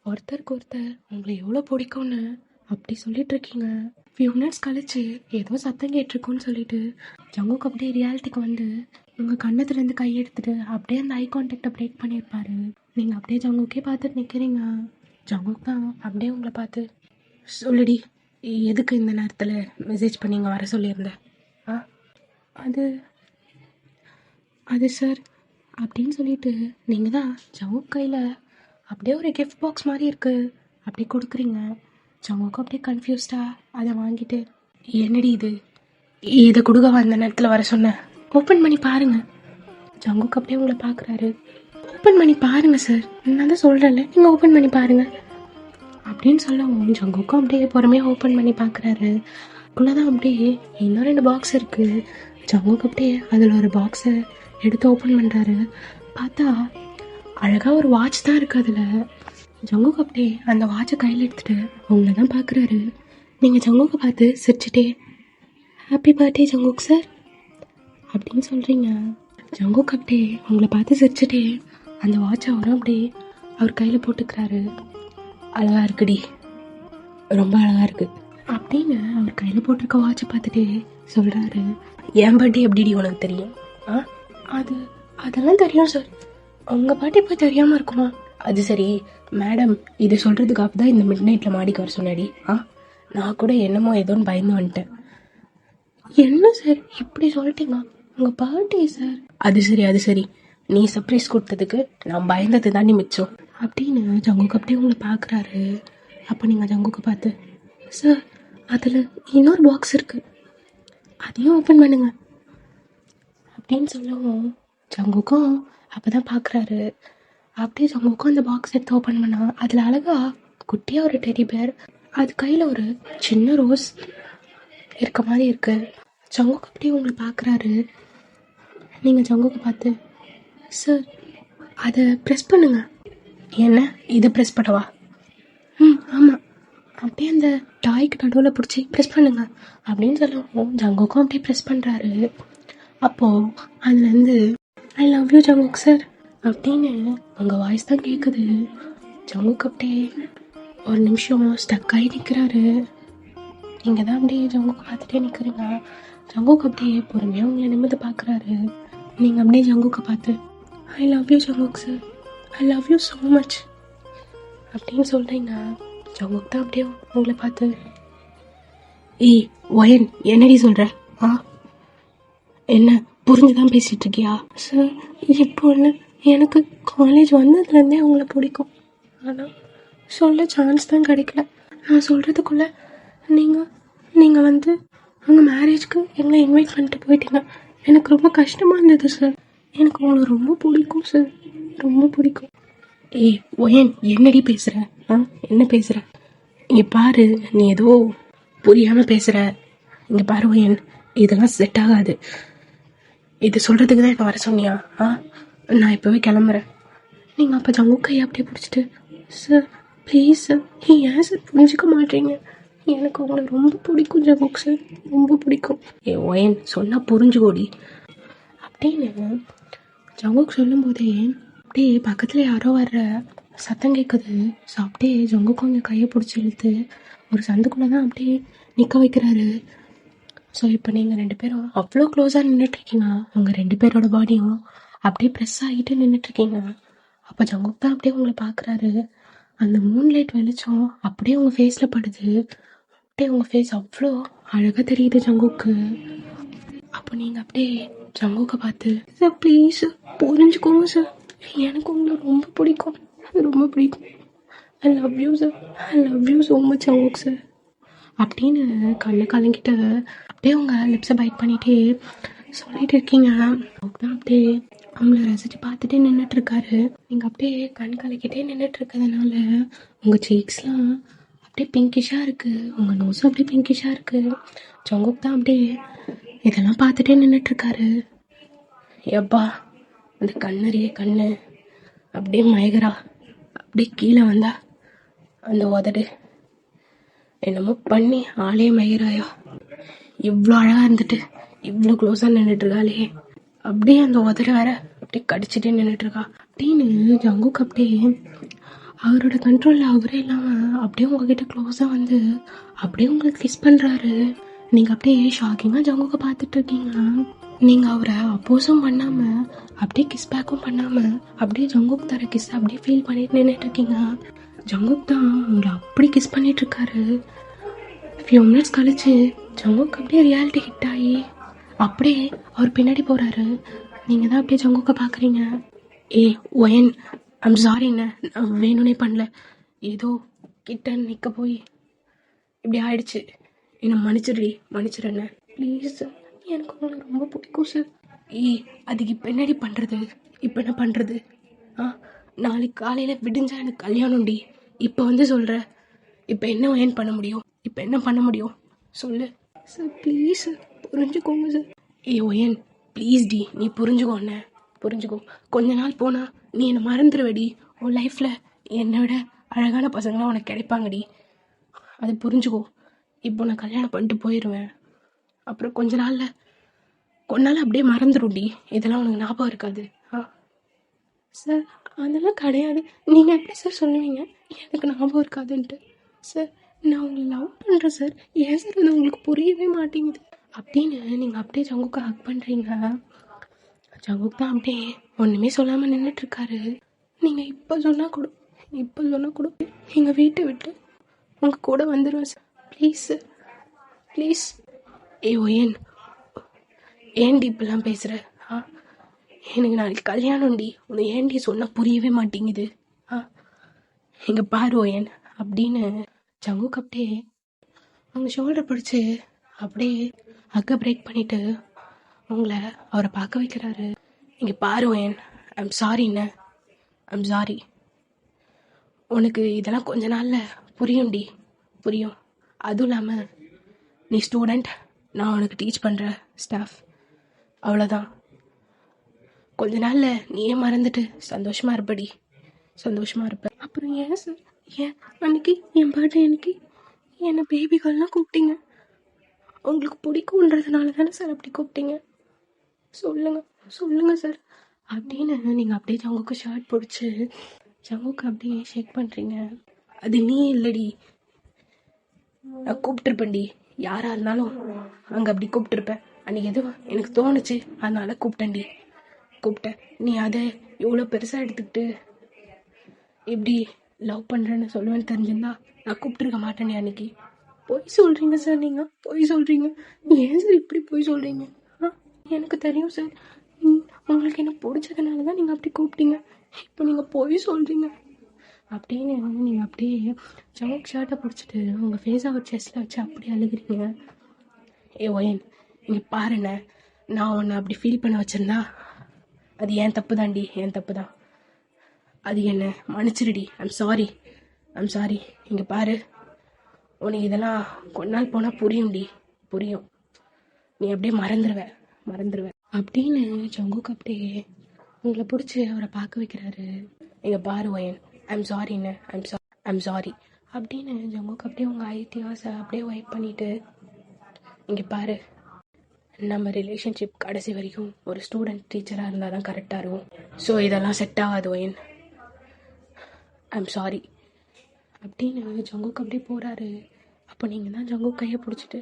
ஒருத்தருக்கு ஒருத்தர் உங்களை எவ்வளோ பிடிக்கும்னு அப்படி சொல்லிட்டு இருக்கீங்க. ஃபியூ மினிட்ஸ் கழிச்சு ஏதோ சத்தம் கேட்டிருக்கோன்னு சொல்லிட்டு ஜங்குக் அப்படியே ரியாலிட்டிக்கு வந்து உங்கள் கண்ணத்துலேருந்து கை எடுத்துட்டு அப்படியே அந்த ஐ கான்டாக்டை பிரேக் பண்ணியிருப்பாரு. நீங்கள் அப்படியே ஜங்குக்கே பார்த்துட்டு நிற்கிறீங்க. ஜங்குக் தான் அப்படியே உங்களை பார்த்து, சொல்லுடி, எதுக்கு இந்த நேரத்தில் மெசேஜ் பண்ணி இங்கே வர சொல்லியிருந்தேன்? அது சார் அப்படின்னு சொல்லிட்டு நீங்கள் தான் ஜங்குக் கையில் அப்படியே ஒரு கிஃப்ட் பாக்ஸ் மாதிரி இருக்குது அப்படி கொடுக்குறீங்க. ஜங்குக் அப்படியே கன்ஃபியூஸ்டாக அதை வாங்கிட்டு, என்னடி இது, இதை கொடுக்க அந்த நேரத்தில் வர சொன்னேன், ஓப்பன் பண்ணி பாருங்கள். ஜங்குக் அப்படியே உங்களை பார்க்குறாரு. ஓப்பன் பண்ணி பாருங்கள் சார், நான் தான் சொல்கிறேன்ல, நீங்கள் ஓப்பன் பண்ணி பாருங்கள் அப்படின்னு சொல்லவும் ஜங்குக்கும் அப்படியே பொறுமையாக ஓப்பன் பண்ணி பார்க்குறாரு. அதுக்குள்ளே அப்படியே இன்னும் 2 பாக்ஸ் இருக்குது. ஜங்குக் அப்படியே அதில் ஒரு பாக்ஸை எடுத்து ஓப்பன் பண்ணுறாரு. பார்த்தா அழகாக ஒரு வாட்ச் தான் இருக்குது அதில். ஜங்குக் அப்படியே அந்த வாட்சை கையில் எடுத்துகிட்டு உங்களை தான் பார்க்குறாரு. நீங்கள் ஜங்குக்கை பார்த்து சிரிச்சிட்டே, ஹாப்பி பர்த்டே ஜங்குக் சார் அப்படின்னு சொல்கிறீங்க. ஜங்குக் அப்படியே உங்களை பார்த்து சிரிச்சிட்டே, அந்த வாட்சை அவரும் அப்படியே அவர் கையில் போட்டுக்கிறாரு. அழகா இருக்குடி, ரொம்ப அழகா இருக்கு அப்படின்னு அவர் கையில் போட்டிருக்க வாட்சை பார்த்துட்டு சொல்கிறாரு. என் பர்த்டே எப்படிடி உனக்கு தெரியும்? அதெல்லாம் தெரியும் சார். உங்கள் பாட்டி போய் தெரியாமல் இருக்குமா? அது சரி மேடம், இது சொல்கிறதுக்காக தான் இந்த மிட் நைட்டில் மாடிக்கு வர சொன்னாடி. நான் கூட என்னமோ ஏதோன்னு பயந்து வந்துட்டேன். என்ன சார் இப்படி சொல்லிட்டீங்க? உங்கள் பர்த்டே சார். அது சரி நீ சர்ப்ரைஸ் கொடுத்ததுக்கு நான் பயந்தது தாண்டி மிச்சம் அப்படின்னு ஜங்குக்கு அப்படியே உங்களை பார்க்குறாரு. அப்போ நீங்கள் ஜங்குக்கு பார்த்து, சார் அதில் இன்னொரு பாக்ஸ் இருக்குது, அதையும் ஓப்பன் பண்ணுங்க அப்படின்னு சொல்லவும் ஜங்குக்கும் அப்போ தான் பார்க்குறாரு. அப்படியே ஜங்குக்கும் அந்த பாக்ஸ் எடுத்து ஓப்பன் பண்ணா அதில் அழகா குட்டியாக ஒரு டெடி பேர், அது கையில் ஒரு சின்ன ரோஸ் இருக்க மாதிரி இருக்கு. ஜங்குக்கு அப்படியே உங்களை பார்க்குறாரு. நீங்கள் ஜங்குக்கு பார்த்து, சார் அதை ப்ரெஸ் பண்ணுங்க. என்ன இதை ப்ரெஸ் பண்ணவா? ஆமாம், அப்படியே அந்த டாய்க்கு நடுவில் பிடிச்சி ப்ரெஸ் பண்ணுங்க அப்படின்னு சொல்லுவோம். ஜங்குக்கும் அப்படியே ப்ரெஸ் பண்ணுறாரு. அப்போது அதுலேருந்து I love you Jungkook sir அப்படின்னு உங்கள் வாய்ஸ் தான் கேட்குது. ஜங்குக்கு அப்படியே ஒரு நிமிஷம் ஸ்டக் ஆகி நிற்கிறாரு. நீங்கள் தான் அப்படியே ஜங்குக்கு பார்த்துட்டே நிற்கிறீங்க. ஜங்குக்கு அப்படியே பொறுமையாக உங்களை நிமிர்ந்து பார்க்குறாரு. நீங்கள் அப்படியே ஜங்குக்கு பார்த்து, I love you Jungkook sir, I love you so much அப்படின்னு சொல்கிறீங்க. ஜங்குக் தான் அப்படியே உங்களை பார்த்து, ஏய் ஒயன் என்னடி சொல்கிற? என்ன புரிஞ்சுதான் பேசிகிட்டு இருக்கியா? சார் இப்போ ஒன்று, எனக்கு காலேஜ் வந்ததுலேருந்தே அவங்கள பிடிக்கும், ஆனால் சொல்ல சான்ஸ் தான் கிடைக்கல. நான் சொல்கிறதுக்குள்ளே நீங்கள் வந்து அவங்க மேரேஜ்க்கு எங்களை இன்வைட் பண்ணிட்டு போயிட்டீங்க. எனக்கு ரொம்ப கஷ்டமாக இருந்தது சார். எனக்கு உங்களை ரொம்ப பிடிக்கும் சார், ரொம்ப பிடிக்கும். ஏய் ஒயன் என்னடி பேசுகிற? என்ன பேசுகிற? இங்கே பாரு, நீ ஏதோ புரியாமல் பேசுகிற. இங்கே பாரு ஒயன், இதெல்லாம் செட் ஆகாது. இது சொல்கிறதுக்கு தான் என்ன வர சொன்னியா? நான் இப்போவே கிளம்புறேன். நீங்கள் அப்போ ஜங்குக் கையை அப்படியே பிடிச்சிட்டு, சார் ப்ளீஸ் சார், ஏன் சார் புரிஞ்சிக்க மாட்டீங்க? எனக்கு உங்களை ரொம்ப பிடிக்கும் ஜங்குக் சார், ரொம்ப பிடிக்கும். ஏ ஒயன் சொன்னால் புரிஞ்சுக்கோடி அப்படின்னு ஜங்குக் சொல்லும்போதே அப்படியே பக்கத்தில் யாரோ வர்ற சத்தம் கேட்குது. ஸோ அப்படியே ஜங்குக்கும் அவங்க கையை பிடிச்சி இழுத்து ஒரு சந்துக்குள்ளே தான் அப்படியே நிற்க வைக்கிறாரு. ஸோ இப்போ நீங்கள் 2 பேரும் அவ்வளோ க்ளோஸாக நின்றுட்டுருக்கீங்க. உங்கள் 2 பேரோட பாடியும் அப்படியே ப்ரெஸ் ஆகிட்டு நின்றுட்டுருக்கீங்க. அப்போ ஜங்குக் தான் அப்படியே உங்களை பார்க்குறாரு. அந்த மூன்லைட் வெளிச்சம் அப்படியே உங்கள் ஃபேஸில் படுது. அப்படியே உங்கள் ஃபேஸ் அவ்வளோ அழகாக தெரியுது ஜங்குக்கு. அப்போ நீங்கள் அப்படியே ஜங்குக்கை பார்த்து, சார் ப்ளீஸ் புரிஞ்சுக்கோங்க சார், எனக்கு உங்களை ரொம்ப பிடிக்கும், ரொம்ப பிடிக்கும். I love you sir, I love you so much Jungkook sir அப்படின்னு கண்ணை கலங்கிட்டு அப்படியே உங்கள் லிப்ஸை பைட் பண்ணிகிட்டே சொல்லிட்டு இருக்கீங்க. ஜங்குக் தான் அப்படியே அவங்கள ரசித்து பார்த்துட்டே நின்றுட்டுருக்காரு. நீங்கள் அப்படியே கண் கலக்கிட்டே நின்றுட்டுருக்கிறதுனால உங்கள் சீக்ஸ்லாம் அப்படியே பிங்கிஷாக இருக்குது, உங்கள் நோஸும் அப்படியே பிங்கிஷாக இருக்குது. ஜங்குக் தான் அப்படியே இதெல்லாம் பார்த்துட்டே நின்றுட்டுருக்காரு. எப்பா அந்த கண்ணறிய கண்ணு அப்படியே மயகரா அப்படியே கீழே வந்தா அந்த உதடு என்னமோ பண்ணி ஆளே மயராயா. இவ்வளோ அழகாக இருந்துட்டு இவ்வளோ க்ளோஸாக நின்றுட்டுருக்காளே, அப்படியே அந்த உதடு வேற அப்படியே கடிச்சிட்டே நின்றுட்டுருக்கா அப்படின்னு ஜங்குக் அப்படியே அவரோட கண்ட்ரோலில் அவரே இல்லாமல் அப்படியே உங்ககிட்ட க்ளோஸாக வந்து அப்படியே உங்களுக்கு கிஸ் பண்ணுறாரு. நீங்கள் அப்படியே ஷாக்கிங்காக ஜங்குக்கை பார்த்துட்ருக்கீங்க. நீங்கள் அவரை அப்போஸும் பண்ணாமல் அப்படியே கிஸ் பேக்கும் பண்ணாமல் அப்படியே ஜங்குக் தர கிஸ் அப்படியே ஃபீல் பண்ணிட்டு நின்றுட்டுருக்கீங்க. ஜங்குக் தான் உங்களை அப்படி கிஸ் பண்ணிகிட்ருக்காரு. ஃபியூ மினிட்ஸ் கழிச்சு ஜங்குக் அப்படியே ரியாலிட்டி ஹிட் ஆகி அப்படியே அவர் பின்னாடி போகிறாரு. நீங்கள் தான் அப்படியே ஜங்குக்கை பார்க்குறீங்க. ஏ ஒயன் ஐம் சாரிண்ணே, நான் வேணும்னே பண்ணல, ஏதோ கிட்ட நிற்க போய் இப்படி ஆயிடுச்சு, என்னை மன்னிச்சிடுறேண்ணே ப்ளீஸ் சார், எனக்கு உங்களை ரொம்ப பிடிக்கும் சார். அதுக்கு இப்போ என்னடி பண்ணுறது? இப்போ என்ன பண்ணுறது? நாளைக்கு காலையில் விடிஞ்சா எனக்கு கல்யாணம்டி. இப்போ வந்து சொல்கிற, இப்போ என்ன ஏன் பண்ண முடியும்? இப்போ என்ன பண்ண முடியும் சொல்லு சார், ப்ளீஸ் சார் புரிஞ்சுக்கோங்க சார். ஒயன் ப்ளீஸ் டி, நீ புரிஞ்சுக்கோண்ணே, புரிஞ்சுக்கோ. கொஞ்ச நாள் போனால் நீ என்னை மறந்துடுவடி. உன் லைஃப்பில் என்னை விட அழகான பசங்களாம் உனக்கு கிடைப்பாங்கடி, அது புரிஞ்சுக்கோ. இப்போ நான் கல்யாணம் பண்ணிட்டு போயிடுவேன், அப்புறம் கொஞ்ச நாள் அப்படியே மறந்துடும்டி, இதெல்லாம் உனக்கு ஞாபகம் இருக்காது. சார் அதெல்லாம் கிடையாது. நீங்கள் எப்படி சார் சொல்லுவீங்க எனக்கு ஞாபகம் இருக்காதுன்ட்டு? சார் நான் உங்களை லவ் பண்ணுறேன் சார். ஏன் சார் அது உங்களுக்கு புரியவே மாட்டேங்குது அப்படின்னு நீங்கள் அப்படியே ஜங்குக்கை ஹக் பண்ணுறீங்க. ஜங்குக் தான் அப்படியே ஒன்றுமே சொல்லாமல் நின்றுட்டுருக்காரு. நீங்கள் இப்போ சொன்னால் கூட எங்கள் வீட்டை விட்டு உங்கள் கூட வந்துடுவேன் சார். Please sir, please. ஓயன், ஏன்டி இப்பெல்லாம் பேசுகிற? எனக்கு நாளைக்கு கல்யாணம்டி. உன்னை ஏன்டி சொன்னால் புரியவே மாட்டேங்குது? இங்கே பாரு ஓயன் அப்படின்னு ஜங்குக் அப்படியே அவங்க ஷோல்டர் பிடிச்சி அப்படியே ஹக்கை பிரேக் பண்ணிவிட்டு உங்களை அவரை பார்க்க வைக்கிறாரு. இங்கே பாரு ஓயன், ஐம் சாரிண்ணே, ஐம் சாரி. உனக்கு இதெல்லாம் கொஞ்ச நாளில் புரியும். அதுவும் இல்லாமல் நீ ஸ்டூடெண்ட், நான் உனக்கு டீச் பண்ணுற ஸ்டாஃப், அவ்வளோதான். கொஞ்ச நாளில் நீயே மறந்துட்டு சந்தோஷமாக இருப்ப. அப்புறம் ஏன் சார், ஏன் அன்னைக்கு என் பர்த்டே அன்னைக்கு என்னை பேபி கால்லாம் கூப்பிட்டீங்க? உங்களுக்கு பிடிக்குன்றதுனால தானே சார் அப்படி கூப்பிட்டீங்க? சொல்லுங்கள் சார் அப்படின்னு நீங்கள் அப்படியே ஜங்குக்கு ஷர்ட் பிடிச்சி ஜங்குக்கு அப்படியே ஷேக் பண்ணுறீங்க. அது நீ இல்லடி, நான் கூப்பிட்டுருப்பேன்டி. யாராக இருந்தாலும் அங்கே அப்படி கூப்பிட்டுருப்பேன். அன்றைக்கி எதுவும் எனக்கு தோணுச்சு, அதனால கூப்பிட்டேன். நீ அதை இவ்வளோ பெருசாக எடுத்துக்கிட்டு இப்படி லவ் பண்ணுறேன்னு சொல்லுவேன்னு தெரிஞ்சிருந்தா நான் கூப்பிட்டுருக்க மாட்டேனே அன்றைக்கி. பொய் சொல்கிறீங்க சார், நீங்கள் பொய் சொல்கிறீங்க. ஏன் சார் இப்படி பொய் சொல்கிறீங்க? எனக்கு தெரியும் சார், உங்களுக்கு என்ன பிடிச்சதுனால தான் நீங்கள் அப்படி கூப்பிட்டீங்க. இப்போ நீங்கள் பொய் சொல்கிறீங்க அப்படின்னு நீங்கள் அப்படியே ஜங்குக் ஷர்ட்டை பிடிச்சிட்டு உங்கள் ஃபேஸை ஒரு செஸ்ட்டில் வச்சு அப்படியே அழுகிறீங்க. ஓயன், இங்கே பாருண்ணே, நான் உன்னை அப்படி ஃபீல் பண்ண வச்சுருந்தா அது என் தப்பு தான். அது என்ன மன்னிச்சிருடி. I'm sorry. இங்கே பாரு, உனக்கு இதெல்லாம் கொஞ்ச நாள் போனால் புரியும். நீ அப்படியே மறந்துடுவ அப்படின்னு ஜங்குக் அப்படியே உங்களை பிடிச்சி அவரை பார்க்க வைக்கிறாரு. இங்கே பாரு ஓயன், ஐம் சாரிண்ணே, ஐம் சாரி அப்படின்னு ஜங்குக் அப்படியே உங்கள் ஐடியாஸை அப்படியே வைப் பண்ணிவிட்டு, இங்கே பாரு, நம்ம ரிலேஷன்ஷிப் கடைசி வரைக்கும் ஒரு ஸ்டூடெண்ட் டீச்சராக இருந்தால் தான் கரெக்டாக இருக்கும். ஸோ இதெல்லாம் செட் ஆகாது ஓயன், ஐம் சாரி அப்படின்னு ஜங்குக் அப்படியே போகிறாரு. அப்போ நீங்கள் தான் ஜங்குக் கையை பிடிச்சிட்டு,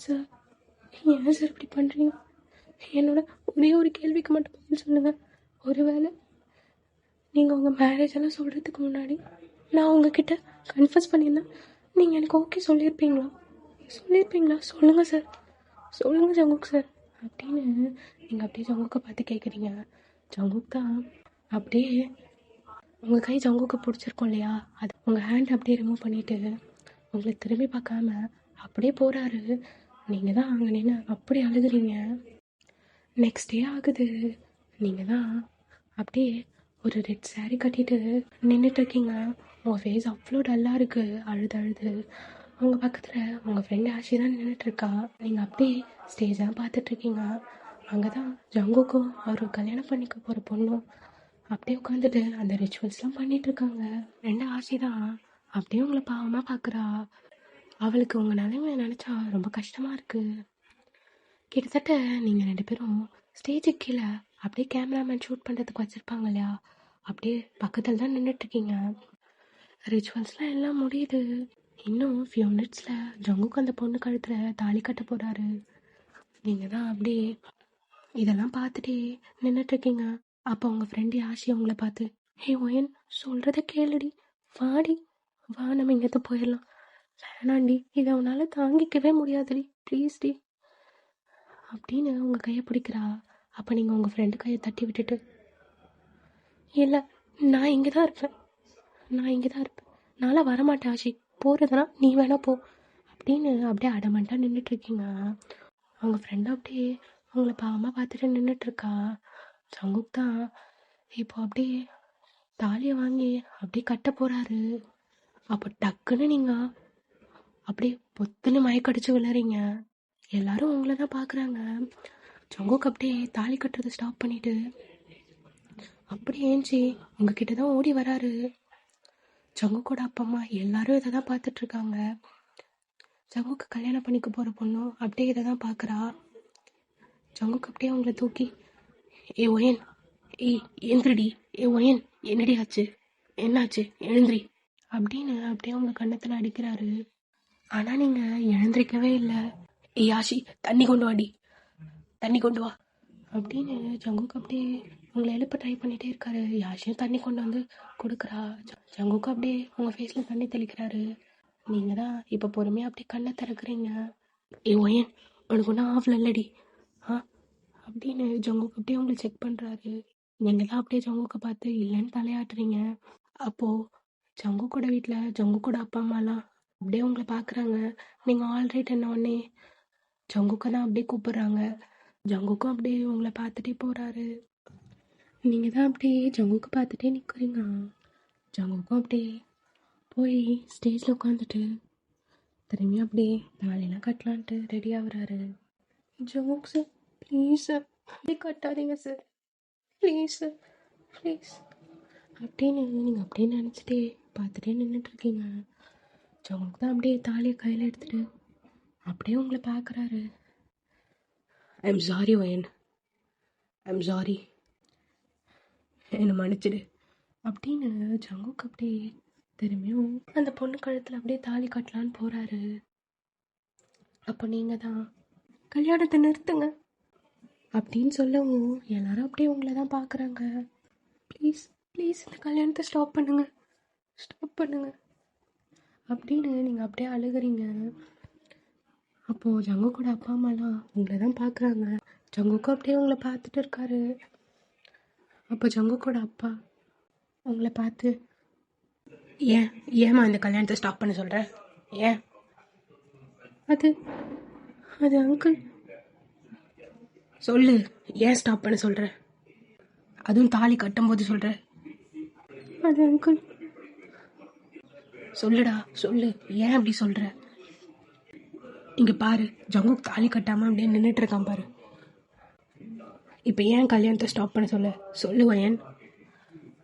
சார் ஏன் சார் இப்படி பண்ணுறீங்க? என்னோட ஒரே ஒரு கேள்விக்கு மட்டும் பதில் சொல்லுங்கள். ஒருவேளை நீங்கள் உங்கள் மேரேஜ் எல்லாம் சொல்கிறதுக்கு முன்னாடி நான் உங்ககிட்ட கன்ஃபஸ் பண்ணியிருந்தேன், நீங்கள் எனக்கு ஓகே சொல்லியிருப்பீங்களா? சொல்லுங்கள் சார், சொல்லுங்கள் ஜங்குக் சார் அப்படின்னு நீங்கள் அப்படியே ஜங்குக்கை பார்த்து கேட்குறீங்க. ஜங்குக் தான் அப்படியே உங்கள் கை ஜங்குக்கு பிடிச்சிருக்கோம் இல்லையா, அது உங்கள் ஹேண்ட் அப்படியே ரிமூவ் பண்ணிவிட்டு உங்களை திரும்பி பார்க்காம அப்படியே போகிறாரு. நீங்கள் தான் அங்கே நின்று அப்படி அழுகுறீங்க. நெக்ஸ்ட் டே ஆகுது. நீங்கள் தான் அப்படியே ஒரு ரெட் சாரீ கட்டிட்டு நின்றுட்டுருக்கீங்க. உங்கள் ஃபேஸ் அவ்வளோ டல்லாக இருக்குது, அழுது. உங்கள் பக்கத்தில் உங்கள் ஃப்ரெண்டு ஆஷி தான் நின்றுட்டுருக்கா. நீங்கள் அப்படியே ஸ்டேஜ் தான் பார்த்துட்ருக்கீங்க. அங்கே தான் ஜங்குக்கும் அவர் கல்யாணம் பண்ணிக்க போகிற பொண்ணும் அப்படியே உட்காந்துட்டு அந்த ரிச்சுவல்ஸ்லாம் பண்ணிகிட்ருக்காங்க. ஃப்ரெண்டு ஆஷி தான் அப்படியே உங்களை பாவமாக பார்க்குறா. அவளுக்கு உங்கள் நிலைமையை நினச்சா ரொம்ப கஷ்டமாக இருக்குது. கிட்டத்தட்ட நீங்கள் 2 பேரும் ஸ்டேஜுக்கு கீழே அப்படியே கேமராமேன் ஷூட் பண்ணுறதுக்கு வச்சுருப்பாங்க இல்லையா, அப்படியே பக்கத்தில் தான் நின்றுட்டுருக்கீங்க. ரிச்சுவல்ஸ்லாம் எல்லாம் முடியுது. இன்னும் ஃபியூ மினிட்ஸில் ஜங்குக்கு அந்த பொண்ணு கழுத்தில் தாலி கட்ட போகிறாரு. நீங்கள் தான் அப்படியே இதெல்லாம் பார்த்துட்டே நின்றுட்டுருக்கீங்க. அப்போ உங்கள் ஃப்ரெண்டு ஆஷி உங்களை பார்த்து, ஹே ஓயன், சொல்கிறத கேளுடி, வா நம்ம இங்கேருந்து போயிடலாம். வேணாண்டி, இதை உன்னால் தாங்கிக்கவே முடியாதுடி, ப்ளீஸ் டி அப்படின்னு உங்கள் கையை பிடிக்கிறா. அப்போ நீங்கள் உங்கள் ஃப்ரெண்டு கையை தட்டி விட்டுட்டு, இல்லை நான் இங்கே தான் இருப்பேன், நான்லாம் வரமாட்டேன் ஆஷி, போகிறதுனா நீ வேணா போ அப்படின்னு அப்படியே அடமெண்ட்டாக நின்றுட்டுருக்கீங்க. அவங்க ஃப்ரெண்டு அப்படியே உங்களை பாவமாக பார்த்துட்டு நின்றுட்டுருக்கா. ஜங்குக் தான் இப்போ அப்படியே தாலியை வாங்கி அப்படியே கட்ட போகிறாரு. அப்போ டக்குன்னு நீங்கள் அப்படியே பொத்துன்னு மயக்கடிச்சு விளையாடுறீங்க. எல்லாரும் உங்களை தான் பார்க்குறாங்க. ஜங்குக் அப்படியே தாலி கட்டுறதை ஸ்டாப் பண்ணிவிட்டு அப்படியே ஏஞ்சி உங்ககிட்ட தான் ஓடி வராரு. ஜங்குக்கோட அப்பா அம்மா எல்லாரும் இதை தான் பார்த்துட்ருக்காங்க. ஜங்குக்கு கல்யாணம் பண்ணிக்க போகிற பொண்ணும் அப்படியே இதை தான் பார்க்குறா. ஜங்குக்கு அப்படியே அவங்கள தூக்கி, ஏ ஏய் எந்திரடி, ஒயன் என்னடி ஆச்சு, என்னாச்சு, எழுந்திரி அப்படின்னு அப்படியே உங்க கன்னத்தில் அடிக்கிறாரு. ஆனால் நீங்கள் எழுந்திரிக்கவே இல்லை. ஏய் ஆஷி, தண்ணி கொண்டு வாடி, தண்ணி கொண்டு வா அப்படின்னு ஜங்குக்கு அப்படியே உங்களை எழுப்ப ட்ரை பண்ணிகிட்டே இருக்காரு. யாஷியும் தண்ணி கொண்டு வந்து கொடுக்குறா. ஜங்குக்கு அப்படியே உங்கள் ஃபேஸில் தண்ணி தெளிக்கிறாரு. நீங்கள் தான் இப்போ பொறுமையாக அப்படியே கண்ணை திறக்கிறீங்க. ஏ ஒயன், உனக்கு ஒன்றும் ஆஃப்ல இல்லடி ஆ அப்படின்னு ஜங்குக்கு அப்படியே உங்களை செக் பண்ணுறாரு. நீங்கள் தான் அப்படியே ஜங்குக்கை பார்த்து இல்லைன்னு தலையாட்டுறீங்க. அப்போது ஜங்குக்கோட வீட்டில் ஜங்குக்கோட அப்பா அம்மாலாம் அப்படியே உங்களை பார்க்குறாங்க. நீங்கள் ஆல்ரைட் என்ன உடனே ஜங்குக்கை தான் அப்படியே கூப்பிடுறாங்க. ஜங்குக்கும் அப்படியே உங்களை பார்த்துட்டே போகிறாரு. நீங்கள் தான் அப்படியே ஜங்குக்கு பார்த்துட்டே நிற்கிறீங்க. ஜங்குக்கும் அப்படியே போய் ஸ்டேஜில் உட்காந்துட்டு திரும்பி அப்படியே தாலியெல்லாம் கட்டலான்ட்டு ரெடி ஆகுறாரு. ஜங்குக் சார் ப்ளீஸ் சார், அப்படியே கட்டாதீங்க சார், ப்ளீஸ் சார், ப்ளீஸ் அப்படின்னு நீங்கள் அப்படியே நினச்சிட்டே பார்த்துட்டே நின்றுட்டுருக்கீங்க. ஜங்குக் தான் அப்படியே தாலியை கையில் எடுத்துகிட்டு அப்படியே உங்களை பார்க்குறாரு. ஐம் சாரி வயன், ஐம் சாரி, என்னை மன்னிச்சிடு அப்படின்னு ஜங்குக்கு அப்படியே திரும்பியும் அந்த பொண்ணு கழுத்தில் அப்படியே தாலி கட்டலான்னு போகிறாரு. அப்போ நீங்கள் தான் கல்யாணத்தை நிறுத்துங்க அப்படின்னு சொல்லவும் எல்லாரும் அப்படியே உங்களை தான் பார்க்குறாங்க. ப்ளீஸ் ப்ளீஸ் இந்த கல்யாணத்தை ஸ்டாப் பண்ணுங்க, ஸ்டாப் பண்ணுங்க அப்படின்னு நீங்கள் அப்படியே அழுகிறீங்க. அப்போது ஜங்குக்கோட அப்பா அம்மாலாம் உங்களை தான் பார்க்குறாங்க. ஜங்குக்கும் அப்படியே உங்களை பார்த்துட்டு இருக்காரு. அப்போ ஜங்குக்கோட அப்பா உங்களை பார்த்து, ஏம்மா இந்த கல்யாணத்தை ஸ்டாப் பண்ண சொல்கிற, ஏன்? அது அங்கிள், சொல்லு, ஏன் ஸ்டாப் பண்ண சொல்கிற, அதுவும் தாலி கட்டும்போது சொல்கிற. அது அங்கிள், சொல்லுடா சொல்லு, ஏன் அப்படி சொல்கிற? இங்கே பாரு, ஜங்குக் தாலி கட்டாமல் அப்படியே நின்றுட்டு இருக்கான் பாரு. இப்போ ஏன் கல்யாணத்தை ஸ்டாப் பண்ண சொல்லு வயன்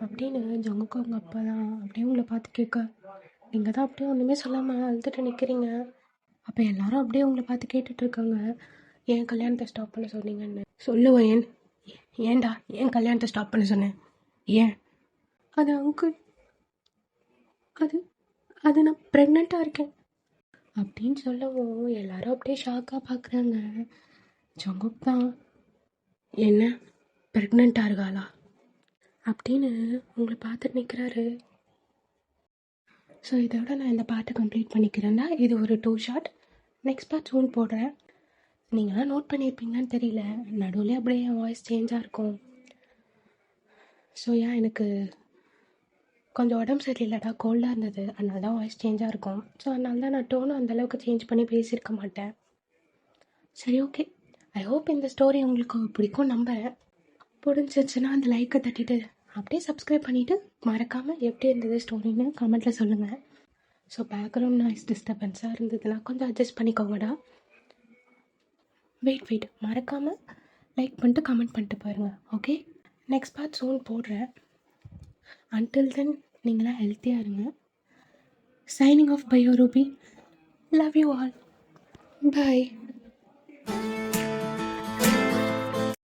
அப்படின்னு ஜங்குக்கு அவங்க அப்பா தான் அப்படியே உங்களை பார்த்து கேட்க, நீங்கள் தான் அப்படியே ஒன்றுமே சொல்லாமல் அழுதுட்டு நிற்கிறீங்க. அப்போ எல்லாரும் அப்படியே உங்களை பார்த்து கேட்டுட்ருக்காங்க, ஏன் கல்யாணத்தை ஸ்டாப் பண்ண சொன்னீங்கன்னு. சொல்லு வயன், ஏன்டா ஏன் கல்யாணத்தை ஸ்டாப் பண்ண சொன்னேன், ஏன்? அது அங்கிள், அது நான் ப்ரெக்னெண்ட்டாக இருக்கேன் அப்படின்னு சொல்லவும் எல்லாரும் அப்படியே ஷாக்காக பார்க்குறாங்க. ஜங்குக் தான், என்ன ப்ரெக்னெண்ட்டாக இருக்காளா அப்படின்னு உங்களை பார்த்துட்டு நிற்கிறாரு. ஸோ இதோட நான் இந்த பாட்டை கம்ப்ளீட் பண்ணிக்கிறேன்னா, இது ஒரு 2 ஷார்ட். நெக்ஸ்ட் பார்ட் சூன் போடுறேன். நீங்களாம் நோட் பண்ணியிருப்பீங்கன்னு தெரியல, நடுவில் அப்படியே என் வாய்ஸ் சேஞ்சாக இருக்கும். ஸோ எனக்கு கொஞ்சம் உடம்பு சரியில்லைடா, கோல்டாக இருந்தது, அதனால தான் வாய்ஸ் சேஞ்சாக இருக்கும். ஸோ அதனால தான் நான் டோனும் அந்தளவுக்கு சேஞ்ச் பண்ணி பேசியிருக்க மாட்டேன். சரி, ஓகே. ஐ ஹோப் இந்த ஸ்டோரி உங்களுக்கு பிடிக்கும் நம்புகிறேன். பிடிச்சிருச்சுன்னா அந்த லைக்கை தட்டிட்டு அப்படியே சப்ஸ்கிரைப் பண்ணிவிட்டு மறக்காமல் எப்படி இருந்தது ஸ்டோரின்னு கமெண்ட்டில் சொல்லுங்கள். ஸோ பேக்ரவுண்ட் நாய்ஸ் டிஸ்டர்பன்ஸாக இருந்ததுன்னா கொஞ்சம் அட்ஜஸ்ட் பண்ணிக்கோங்கடா. வெயிட் மறக்காமல் லைக் பண்ணிட்டு கமெண்ட் பண்ணிட்டு பாருங்கள். ஓகே, நெக்ஸ்ட் பார்ட் சூன் போடுறேன். அன்டில் தென் நீங்களாம் ஹெல்த்தியாக இருங்க. Signing off by your Ruby. Love you all. Bye.